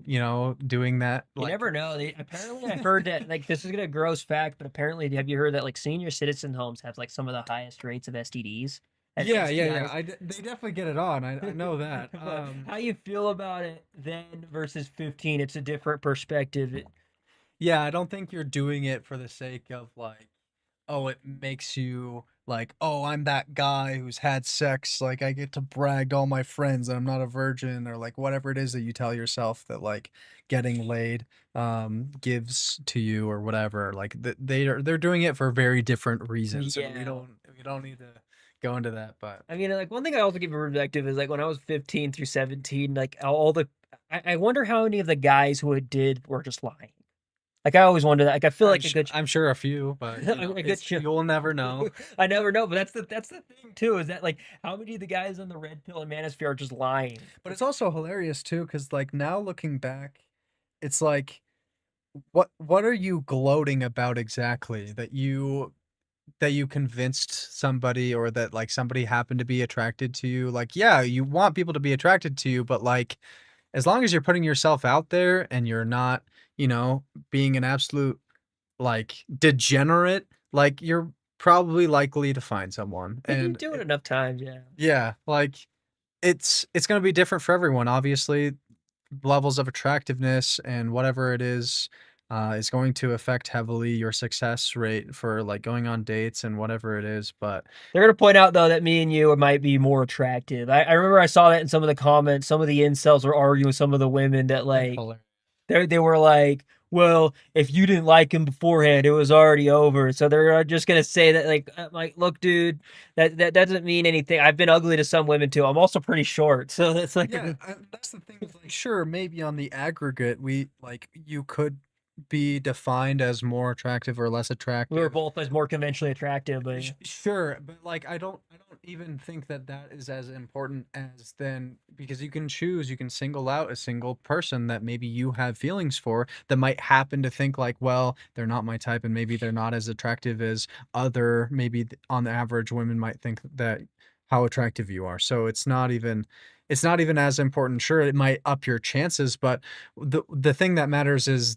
doing that? you Like, never know. Apparently, I heard that like this is gonna gross fact, but apparently, have you heard that like senior citizen homes have like some of the highest rates of STDs and yeah, yeah, yeah. STIs? They definitely get it on. I know that. But how you feel about it then versus 15? It's a different perspective. Yeah, I don't think you're doing it for the sake of like, oh, it makes you like, oh, I'm that guy who's had sex. Like, I get to brag to all my friends that I'm not a virgin, or like whatever it is that you tell yourself that like getting laid gives to you or whatever. Like they're doing it for very different reasons, and we Yeah. don't need to go into that. But I mean, like one thing I also give a perspective is like when I was 15 through 17, like all the, I wonder how many of the guys who it did were just lying. Like I always wonder that. Like I feel like a good, I'm sure a few, but a good show. you'll never know. I never know, but that's the thing too. Is that like how many of the guys on the red pill and manosphere are just lying? But it's also hilarious too, because like now looking back, it's like what are you gloating about exactly that you convinced somebody or that like somebody happened to be attracted to you? Like, yeah, you want people to be attracted to you, but like as long as you're putting yourself out there and you're not, being an absolute like degenerate, like you're probably likely to find someone. If you And do it enough times, yeah. yeah, like it's going to be different for everyone. Obviously, levels of attractiveness and whatever it is going to affect heavily your success rate for like going on dates and whatever it is. But They're gonna point out though that me and you might be more attractive. I remember I saw that in some of the comments. Some of the incels were arguing with some of the women that that's like hilarious. they were like, well, if you didn't like him beforehand, it was already over. So they're just gonna say that like I'm like, look, dude, that doesn't mean anything. I've been ugly to some women too. I'm also pretty short, so that's like Yeah, that's the thing. Is like, sure, maybe on the aggregate, we like you could be defined as more attractive or less we were attractive. both as more conventionally attractive, but yeah. Sure, but like I don't even think that that is as important as then because you can choose, you can single out a single person that maybe you have feelings for that might happen to think like, well, they're not my type and maybe they're not as attractive as other maybe on the average women might think that how attractive you are. So it's not even as important. Sure, it might up your chances, but the thing that matters is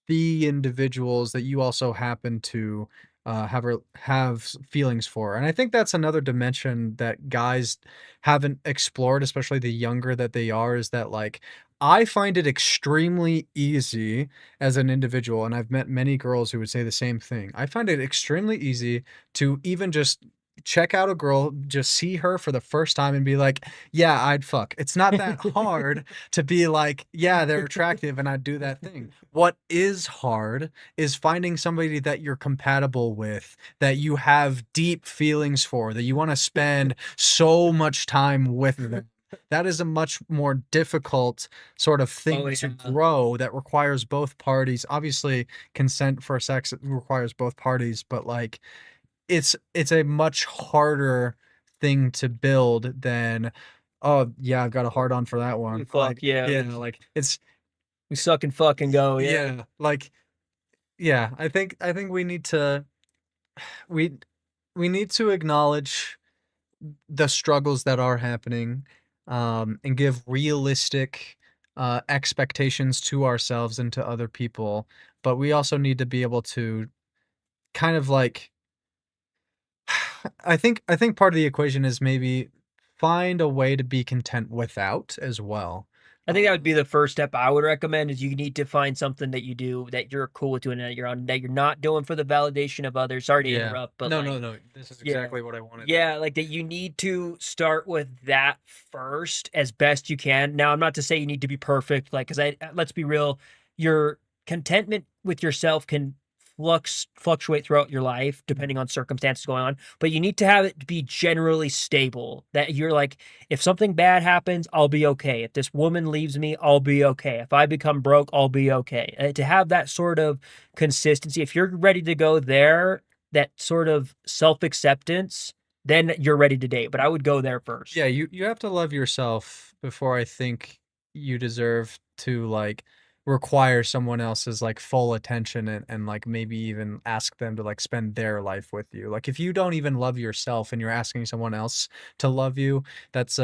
the individuals that you also happen to have feelings for. And I think that's another dimension that guys haven't explored, especially the younger that they are, is that like I find it extremely easy as an individual, and I've met many girls who would say the same thing. I find it extremely easy to even just check out a girl, just see her for the first time and be like, yeah, I'd fuck. It's not that hard to be like, yeah, they're attractive and I'd do that thing. What is hard is finding somebody that you're compatible with, that you have deep feelings for, that you want to spend so much time with them. That is a much more difficult sort of Oh thing to yeah. grow that requires both parties. Obviously, consent for sex requires both parties, but like it's a much harder thing to build than, "Oh, yeah, I've got a hard on for that We one." fuck, yeah. Yeah, like, it's We suck and fuck and go, yeah. yeah, like, yeah, I think we we need to acknowledge the struggles that are happening, and give realistic, expectations to ourselves and to other people, but we also need to be able to kind of, like I think part of the equation is maybe find a way to be content without as well. I think that would Um, be the first step I would recommend is you need to find something that you do that you're cool with doing that you're on that you're not doing for the validation of others. Sorry to yeah. interrupt, but No, like no, no. This is yeah. exactly what I wanted to. Yeah, like that you need to start with that first as best you can. Now, I'm not to say you need to be perfect, like, because let's be real, your contentment with yourself can fluctuate throughout your life depending on circumstances going on, but you need to have it be generally stable. That you're like, if something bad happens, I'll be okay. If this woman leaves me, I'll be okay. If I become broke, I'll be okay. To have that sort of consistency, if you're ready to go there, that sort of self acceptance, then you're ready to date. But I would go there Yeah, first. you have to love yourself before I think you deserve to like require someone else's like full attention and like maybe even ask them to like spend their life with you. Like if you don't even love yourself and you're asking someone else to love you, that's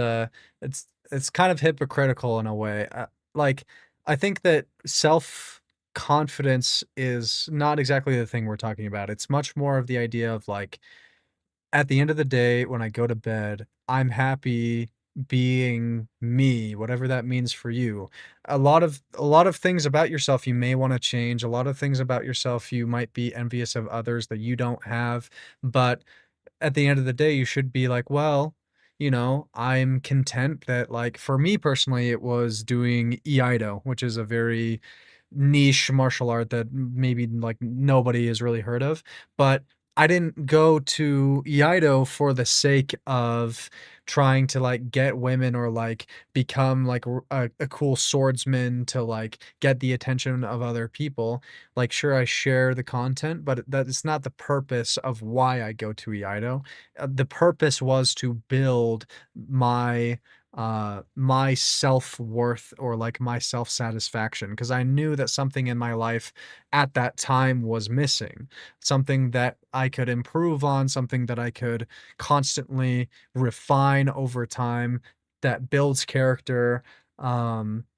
it's kind of hypocritical in a way. Like I think that self confidence is not exactly the thing we're talking about. It's much more of the idea of like at the end of the day, when I go to bed, I'm happy being me, whatever that means for you. A lot of things about yourself you may wanna change, a lot of things about yourself you might be envious of others that you don't have, but at the end of the day, you should be like, well, I'm content that like for me personally, it was doing Iaido, which is a very niche martial art that maybe like nobody has really heard of. But I didn't go to Iaido for the sake of trying to like get women or like become like a cool swordsman to like get the attention of other people. Like, sure, I share the content, but that is not the purpose of why I go to Iaido. The purpose was to build my my self-worth or like my self-satisfaction because I knew that something in my life at that time was missing. Something that I could improve on, something that I could constantly refine over time that builds character,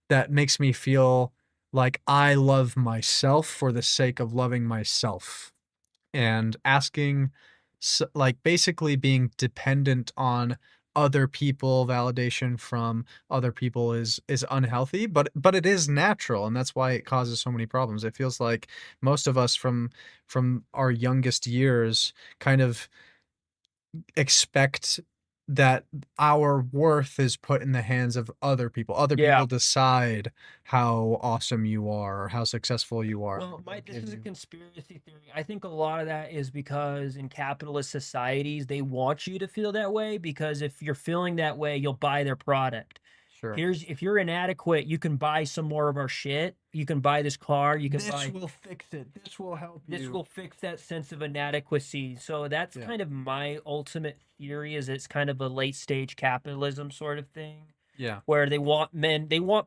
that makes me feel like I love myself for the sake of loving myself and asking like basically being dependent on other people validation from other people is unhealthy but it is natural and that's why it causes so many problems. It feels like most of us from our youngest years kind of expect that our worth is put in the hands of other people. Other Yeah. people decide how awesome you are or how successful you are. Well, They'll this give is a you conspiracy theory. I think a lot of that is because in capitalist societies, they want you to feel that way because if you're feeling that way, you'll buy their product. sure. Here's if you're inadequate, you can buy some more of our shit. You can buy this car, you can This buy will fix it. This will help this you. will fix that sense of inadequacy. So that's Yeah. kind of my ultimate theory is it's kind of a late stage capitalism sort of thing Yeah. where they want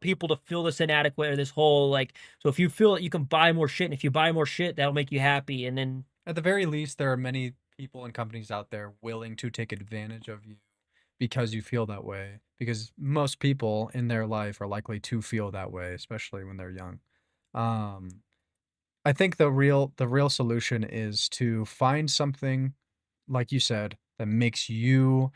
people to feel this inadequate or this whole like so if you feel it you can buy more shit and if you buy more shit that'll make you happy and then At the very least, there are many people and companies out there willing to take advantage of you because you feel that way. Because most people in their life are likely to feel that way, especially when they're young. Um, I think the real solution is to find something, like you said, that makes you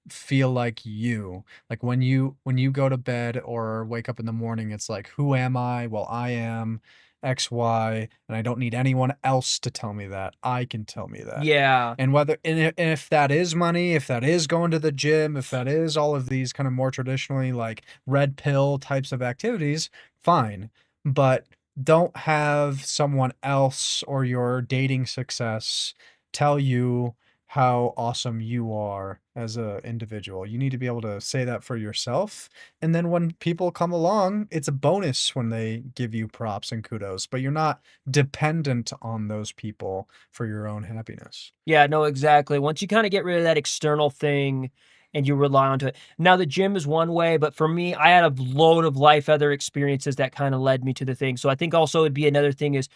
feel like you. Like when you go to bed or wake up in the morning, it's like, who am I? Well, I am X, Y, and I don't need anyone else to tell me that. I can tell me that. yeah. And whether and if that is money, if that is going to the gym, if that is all of these kind of more traditionally like red pill types of activities, fine. But don't have someone else or your dating success tell you how awesome you are as a individual. You need to be able to say that for yourself. And then when people come along, it's a bonus when they give you props and kudos, but you're not dependent on those people for your own happiness. Yeah, no, exactly. Once you kind of get rid of that external thing and you rely onto it. Now the gym is one way, but for me, I had a load of life other experiences that kind of led me to the thing. So I think also it'd be another thing is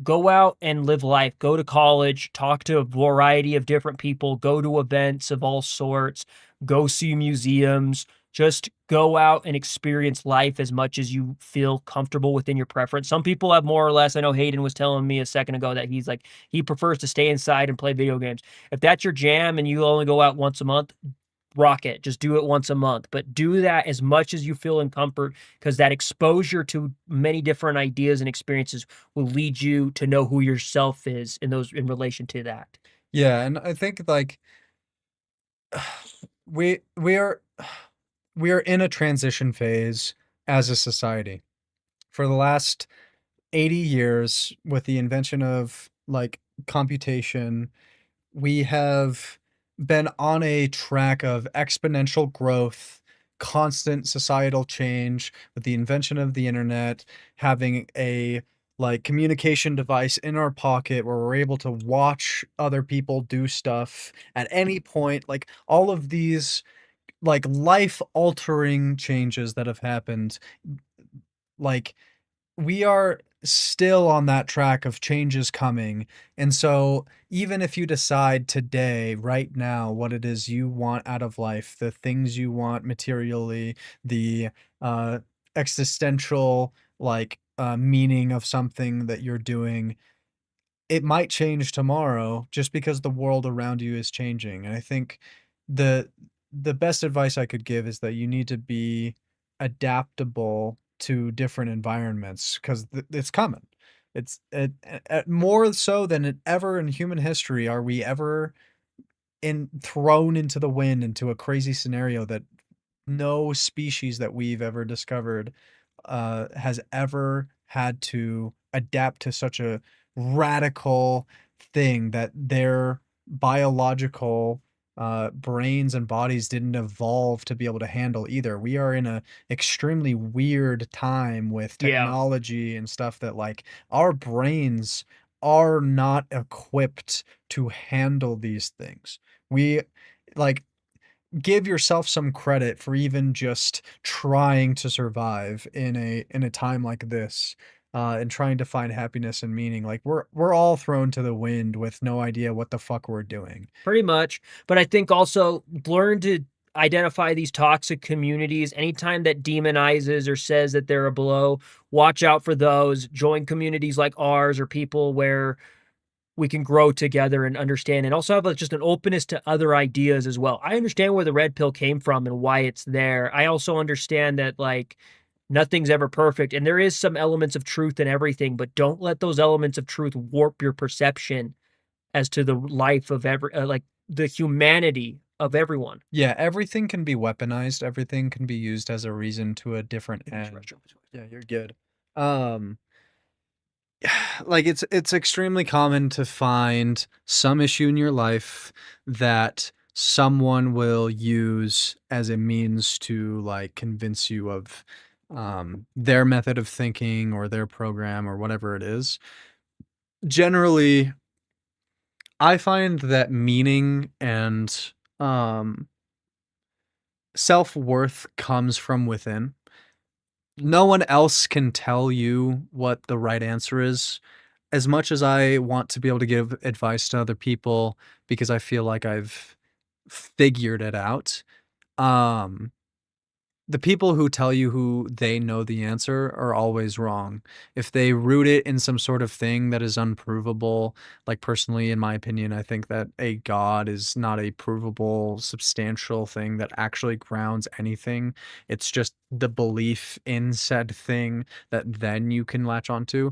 go out and live life. Go to college, talk to a variety of different people, go to events of all sorts, go see museums, Just go out and experience life as much as you feel comfortable within your preference. Some people have more or less. I know Hayden was telling me a second ago that he's like, he prefers to stay inside and play video games. If that's your jam and you only go out once a month, rock it. Just do it once a month, but do that as much as you feel in comfort, because that exposure to many different ideas and experiences will lead you to know who yourself is in those in relation to that. Yeah, and I think like we we are we are in a transition phase as a society. For the last 80 years, with the invention of like computation, we have been on a track of exponential growth, constant societal change with the invention of the internet, having a like communication device in our pocket where we're able to watch other people do stuff at any point. Like all of these like life altering changes that have happened, like we are still on that track of changes coming. And so, even if you decide today, right now, what it is you want out of life, the things you want materially, the uh, existential, meaning of something that you're doing, it might change tomorrow just because the world around you is changing. And I think the the best advice I could give is that you need to be adaptable to different environments because it's coming. More so than it ever in human history are we ever thrown into the wind into a crazy scenario that no species that we've ever discovered has ever had to adapt to such a radical thing that their biological brains and bodies didn't evolve to be able to handle either. We are in a extremely weird time with Yeah, technology and stuff that like our brains are not equipped to handle these things. We like give yourself some credit for even just trying to survive in a time like this, and trying to find happiness and meaning. Like we're all thrown to the wind with no idea what the fuck we're doing. pretty much. But I think also learn to identify these toxic communities. Anytime that demonizes or says that they're a below, watch out for those. Join communities like ours or people where we can grow together and understand, and also have just an openness to other ideas as well. I understand where the red pill came from and why it's there. I also understand that like nothing's ever perfect and there is some elements of truth in everything, but don't let those elements of truth warp your perception as to the life of like the humanity of everyone. Yeah, everything can be weaponized. Everything can be used as a reason to a different end. Yeah, you're good. Um, like it's extremely common to find some issue in your life that someone will use as a means to like convince you of their method of thinking or their program or whatever it is. Generally, I find that meaning and um self-worth comes from within. No one else can tell you what the right answer is. As much as I want to be able to give advice to other people because I feel like I've figured it out, um, the people who tell you who they know the answer are always wrong. If they root it in some sort of thing that is unprovable, like personally, in my opinion, I think that a god is not a provable, substantial thing that actually grounds anything. It's just the belief in said thing that then you can latch onto.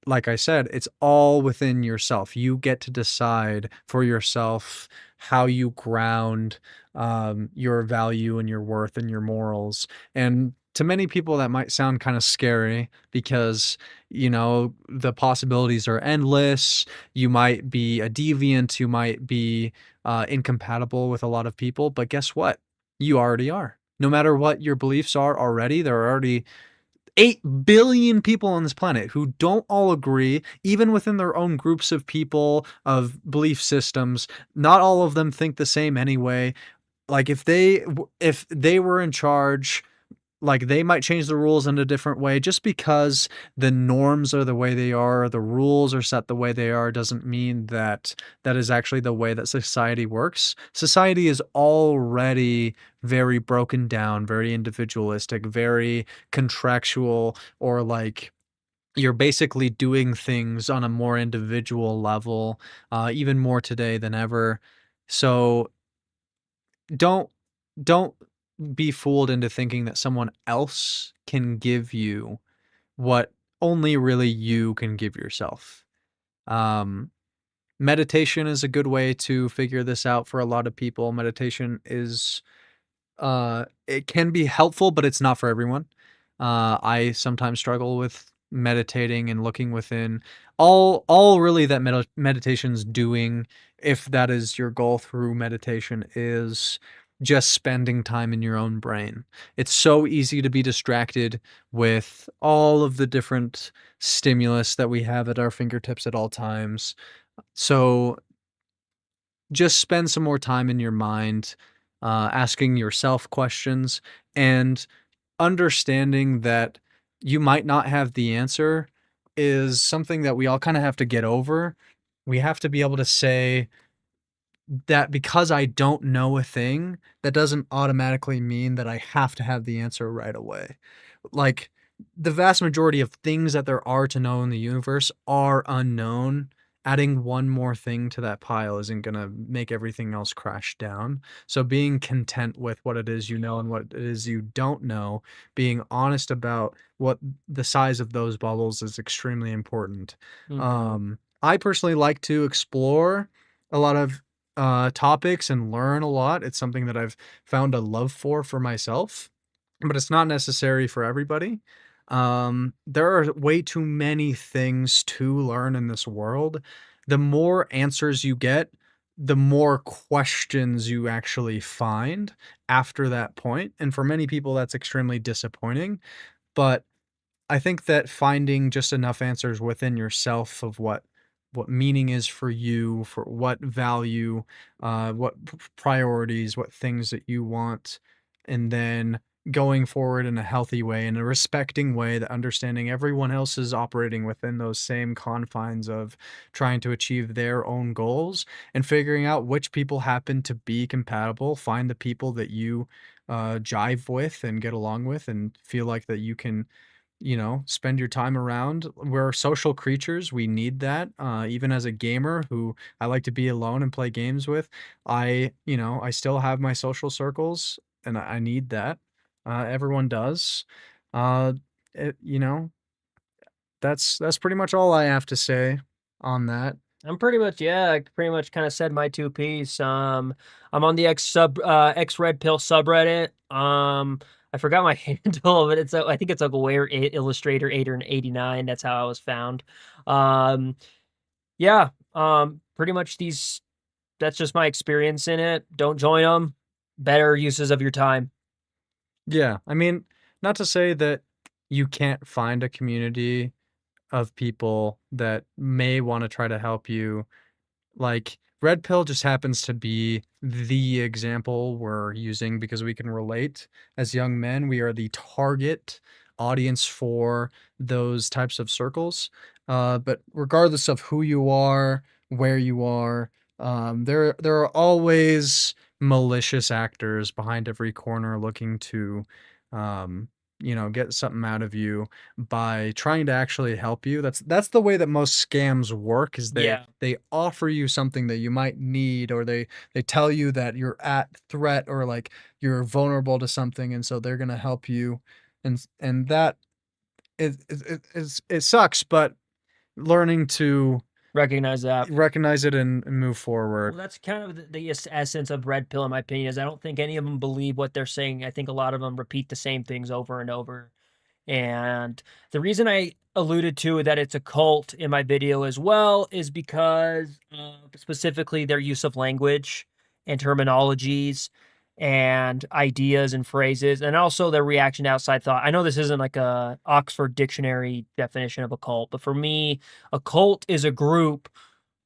Like I said, it's all within yourself. You get to decide for yourself how you ground your value and your worth and your morals. And to many people, that might sound kind of scary because, the possibilities are endless. You might be a deviant, you might be incompatible with a lot of people. But guess what? You already are. No matter what your beliefs are already, there are already 8 billion people on this planet who don't all agree, even within their own groups of people, of belief systems. Not all of them think the same anyway. Like if they were in charge, like they might change the rules in a different way. Just because the norms are the way they are, the rules are set the way they are, doesn't mean that that is actually the way that society works. Society is already very broken down, very individualistic, very contractual, or like you're basically doing things on a more individual level, even more today than ever. So don't don't be fooled into thinking that someone else can give you what only really you can give yourself. Um, Meditation is a good way to figure this out for a lot of people. Meditation is it can be helpful, but it's not for everyone. I sometimes struggle with meditating and looking within. All really that meditation's doing, if that is your goal through meditation, is just spending time in your own brain. It's so easy to be distracted with all of the different stimulus that we have at our fingertips at all times. So just spend some more time in your mind, asking yourself questions and understanding that you might not have the answer is something that we all kind of have to get over. We have to be able to say that because I don't know a thing, that doesn't automatically mean that I have to have the answer right away. Like, the vast majority of things that there are to know in the universe are unknown. Adding one more thing to that pile isn't gonna make everything else crash down. So being content with what it is you know and what it is you don't know, being honest about what the size of those bubbles is extremely important. Mhm. I personally like to explore a lot of topics and learn a lot. It's something that I've found a love for myself, but it's not necessary for everybody. There are way too many things to learn in this world. The more answers you get, the more questions you actually find after that point. And for many people, that's extremely disappointing. But I think that finding just enough answers within yourself of what meaning is for you, for what value, what priorities, what things that you want, and then going forward in a healthy way, in a respecting way, that understanding everyone else is operating within those same confines of trying to achieve their own goals, and figuring out which people happen to be compatible. Find the people that you jive with and get along with, and feel like that you can, spend your time around. We're social creatures. We need that. Even as a gamer who I like to be alone and play games with, I still have my social circles and I need that. Everyone does. Uh, it, you know, that's pretty much all I have to say on that. I'm pretty much yeah, I pretty much kind of said my two piece. I'm on the X Red Pill subreddit. I forgot my handle of it. I think it's like Aware Illustrator 889. That's how I was found. Um, yeah. Pretty much these. That's just my experience in it. Don't join them. Better uses of your time. Yeah, I mean, not to say that you can't find a community of people that may want to try to help you. Like, red pill just happens to be the example we're using because we can relate. As young men, we are the target audience for those types of circles. But regardless of who you are, where you are, there are always malicious actors behind every corner looking to, um, get something out of you by trying to actually help you. That's the way that most scams work, is Yeah. they offer you something that you might need, or they tell you that you're at threat, or like you're vulnerable to something, and so they're going to help you. And that it sucks, but learning to Recognize that. recognize it and move Well, forward. that's kind of the essence of Red Pill, in my opinion. Is I don't think any of them believe what they're saying. I think a lot of them repeat the same things over and over. And the reason I alluded to that it's a cult in my video as well is because specifically their use of language and terminologies and ideas and phrases, and also their reaction to outside thought. I know this isn't like a Oxford Dictionary definition of a cult, but for me, a cult is a group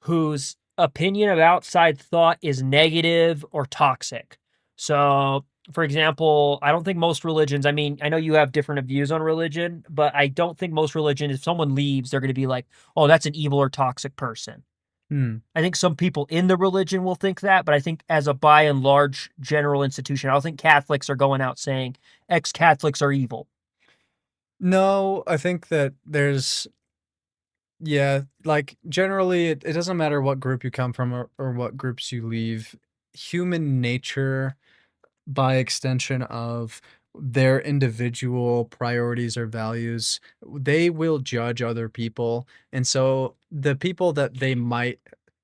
whose opinion of outside thought is negative or toxic. So for example, I don't think most religions, I mean, I know you have different views on religion, but I don't think most religion, if someone leaves, they're going to be like, oh, that's an evil or toxic person. Hmm. I think some people in the religion will think that, but I think as a by and large general institution, I don't think Catholics are going out saying ex Catholics are evil. No, I think that there's yeah, like generally it doesn't matter what group you come from or what groups you leave. Human nature by extension of their individual priorities or values, they will judge other people. And so the people that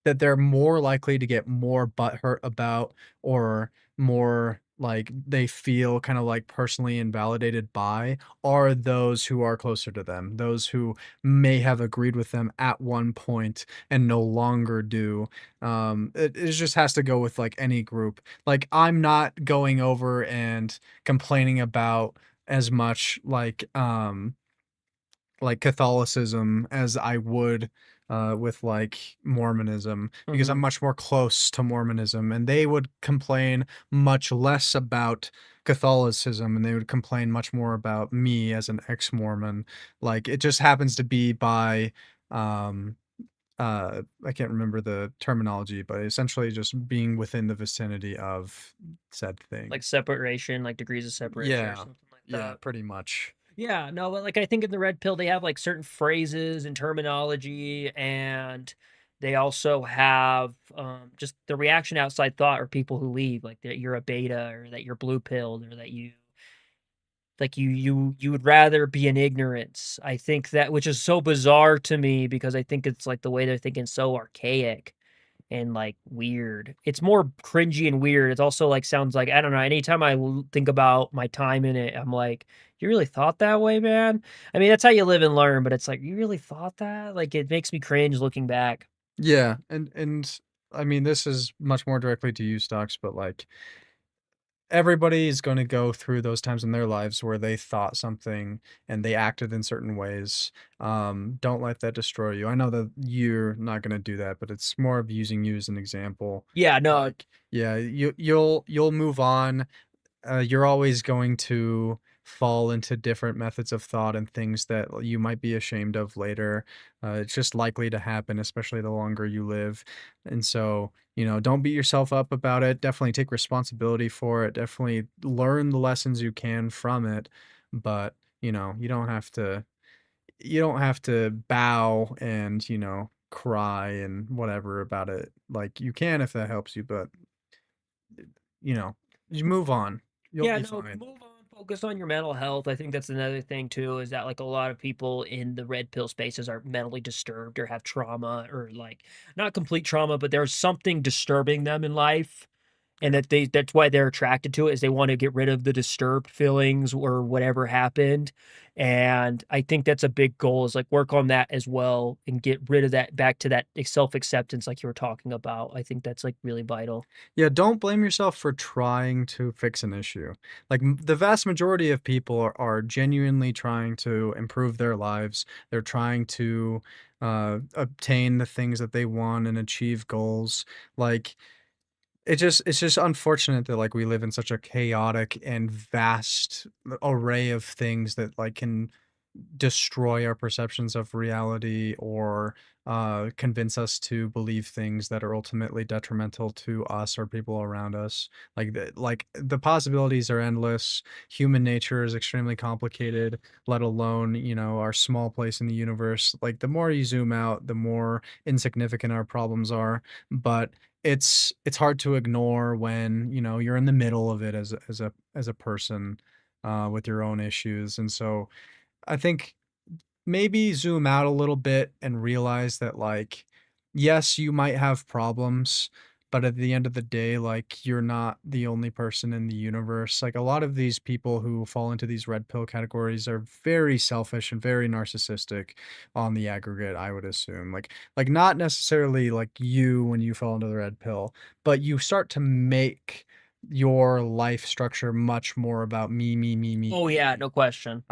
they're more likely to get more butthurt about or more like they feel kind of like personally invalidated by are those who are closer to them, those who may have agreed with them at one point and no longer do. It just has to go with like any group. Like, I'm not going over and complaining about as much like Catholicism as I would with like Mormonism because I'm Hmm. much more close to Mormonism, and they would complain much less about Catholicism and they would complain much more about me as an ex-Mormon. Like, it just happens to be by um I can't remember the terminology, but essentially just being within the vicinity of said thing. Like separation, like degrees of separation or Yeah. something like Yeah, that. pretty much. Yeah, no, but like I think in the red pill they have like certain phrases and terminology, and they also have just the reaction outside thought or people who leave, like that you're a beta or that you're blue pilled or that you like you would rather be in ignorance. I think that, which is so bizarre to me because I think it's like the way they're thinking so archaic and like weird. It's more cringy and weird. It also like sounds like I don't know. Anytime think about my time in it, I'm like, you really thought that way, man? I mean, that's how you live and learn, but it's like you really thought that? Like it makes me cringe looking back. Yeah, and I mean, this is much more directly to you, Stocks, but like everybody is going to go through those times in their lives where they thought something and they acted in certain ways. Don't let that destroy you. I know that you're not going to do that, but it's more of using you as an example. Yeah, no. Like, yeah, you'll move on. You're always going to fall into different methods of thought and things that you might be ashamed of later. It's just likely to happen, especially the longer you live. And so, don't beat yourself up about it. Definitely take responsibility for it. Definitely learn the lessons you can from it. But, you don't have to bow and, cry and whatever about it. Like, you can if that helps you, but you know, you move on. You'll Yeah, be no, fine. move on, focus on your mental health. I think that's another thing too, is that like a lot of people in the red pill spaces are mentally disturbed or have trauma or like not complete trauma, but there's something disturbing them in life. And that's why they're attracted to it, is they want to get rid of the disturbed feelings or whatever happened. And I think that's a big goal, is like work on that as well and get rid of that, back to that self-acceptance like you were talking about. I think that's like really vital. Yeah, don't blame yourself for trying to fix an issue. Like, the vast majority of people are genuinely trying to improve their lives. They're trying to obtain the things that they want and achieve goals. Like, it's just unfortunate that like we live in such a chaotic and vast array of things that like can destroy our perceptions of reality or convince us to believe things that are ultimately detrimental to us or people around us. Like the possibilities are endless. Human nature is extremely complicated, let alone, our small place in the universe. Like, the more you zoom out, the more insignificant our problems are. But it's hard to ignore when, you're in the middle of it as a person with your own issues. And so I think maybe zoom out a little bit and realize that, like, yes, you might have problems, but at the end of the day, like, you're not the only person in the universe. Like, a lot of these people who fall into these red pill categories are very selfish and very narcissistic on the aggregate, I would assume. Like not necessarily like you when you fall into the red pill, but you start to make your life structure much more about me, me, me, me, Oh yeah, me. no question.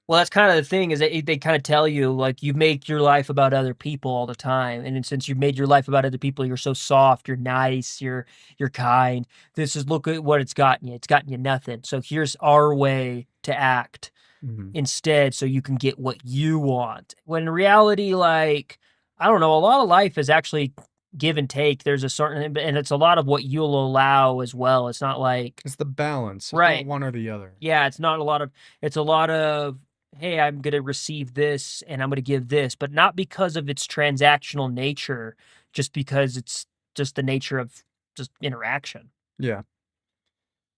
Well, that's kind of the thing is that they kind of tell you like you make your life about other people all the time, and then since you've made your life about other people, you're so soft, you're nice, you're kind. This is look at what it's gotten you. It's gotten you nothing. So here's our way to act Mhm. instead, so you can get what you want. When in reality, like I don't know, a lot of life is actually give and take. There's a certain, and it's a lot of what you'll allow as well. It's not like It's the balance. It's not right. one or the other. Yeah, it's not a lot of it's a lot of, "Hey, I'm gonna receive this and I'm gonna give this," but not because of its transactional nature, just because it's just the nature of just interaction. Yeah.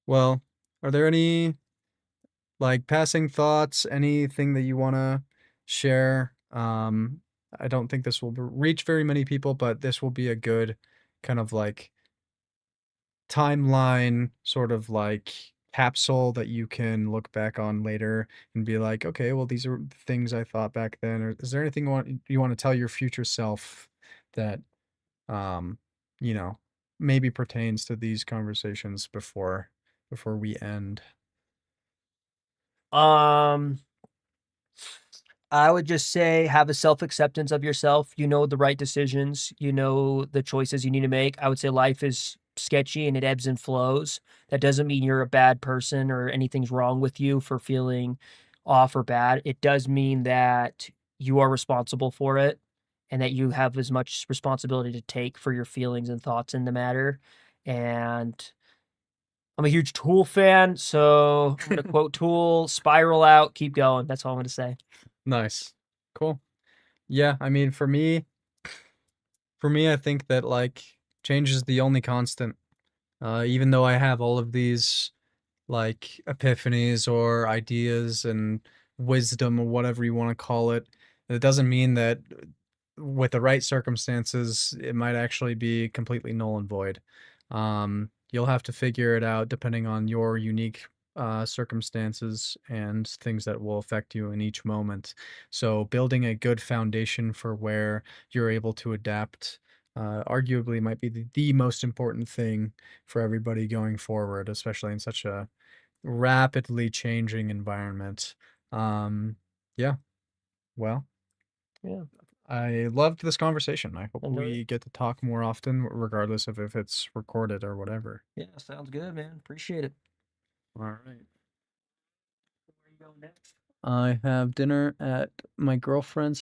Well, are there any, like, passing thoughts, anything that you wanna share? I don't think this will reach very many people, but this will be a good kind of, like, timeline, sort of like capsule that you can look back on later and be like, okay, well, these are the things I thought back then. Or is there anything you want to tell your future self that, um, you know, maybe pertains to these conversations before we end? Um, I would just say have a self-acceptance of yourself. You know the right decisions, you know the choices you need to make. I would say life is sketchy and it ebbs and flows. That doesn't mean you're a bad person or anything's wrong with you for feeling off or bad. It does mean that you are responsible for it and that you have as much responsibility to take for your feelings and thoughts in the matter. And I'm a huge Tool fan, so I'm gonna quote Tool, "Spiral out, keep going." That's all I'm gonna say. Nice. Cool. Yeah, I mean, for me, I think that like change is the only constant. Even though I have all of these like epiphanies or ideas and wisdom or whatever you want to call it, it doesn't mean that with the right circumstances, it might actually be completely null and void. You'll have to figure it out depending on your unique circumstances and things that will affect you in each moment. So, building a good foundation for where you're able to adapt arguably might be the most important thing for everybody going forward, especially in such a rapidly changing environment. Um, yeah, well, Yeah, I loved this conversation. I hope enjoy it. we get to talk more often, regardless of if it's recorded or whatever. Yeah, sounds good, man. Appreciate it. All right. Where you going next? I have dinner at my girlfriend's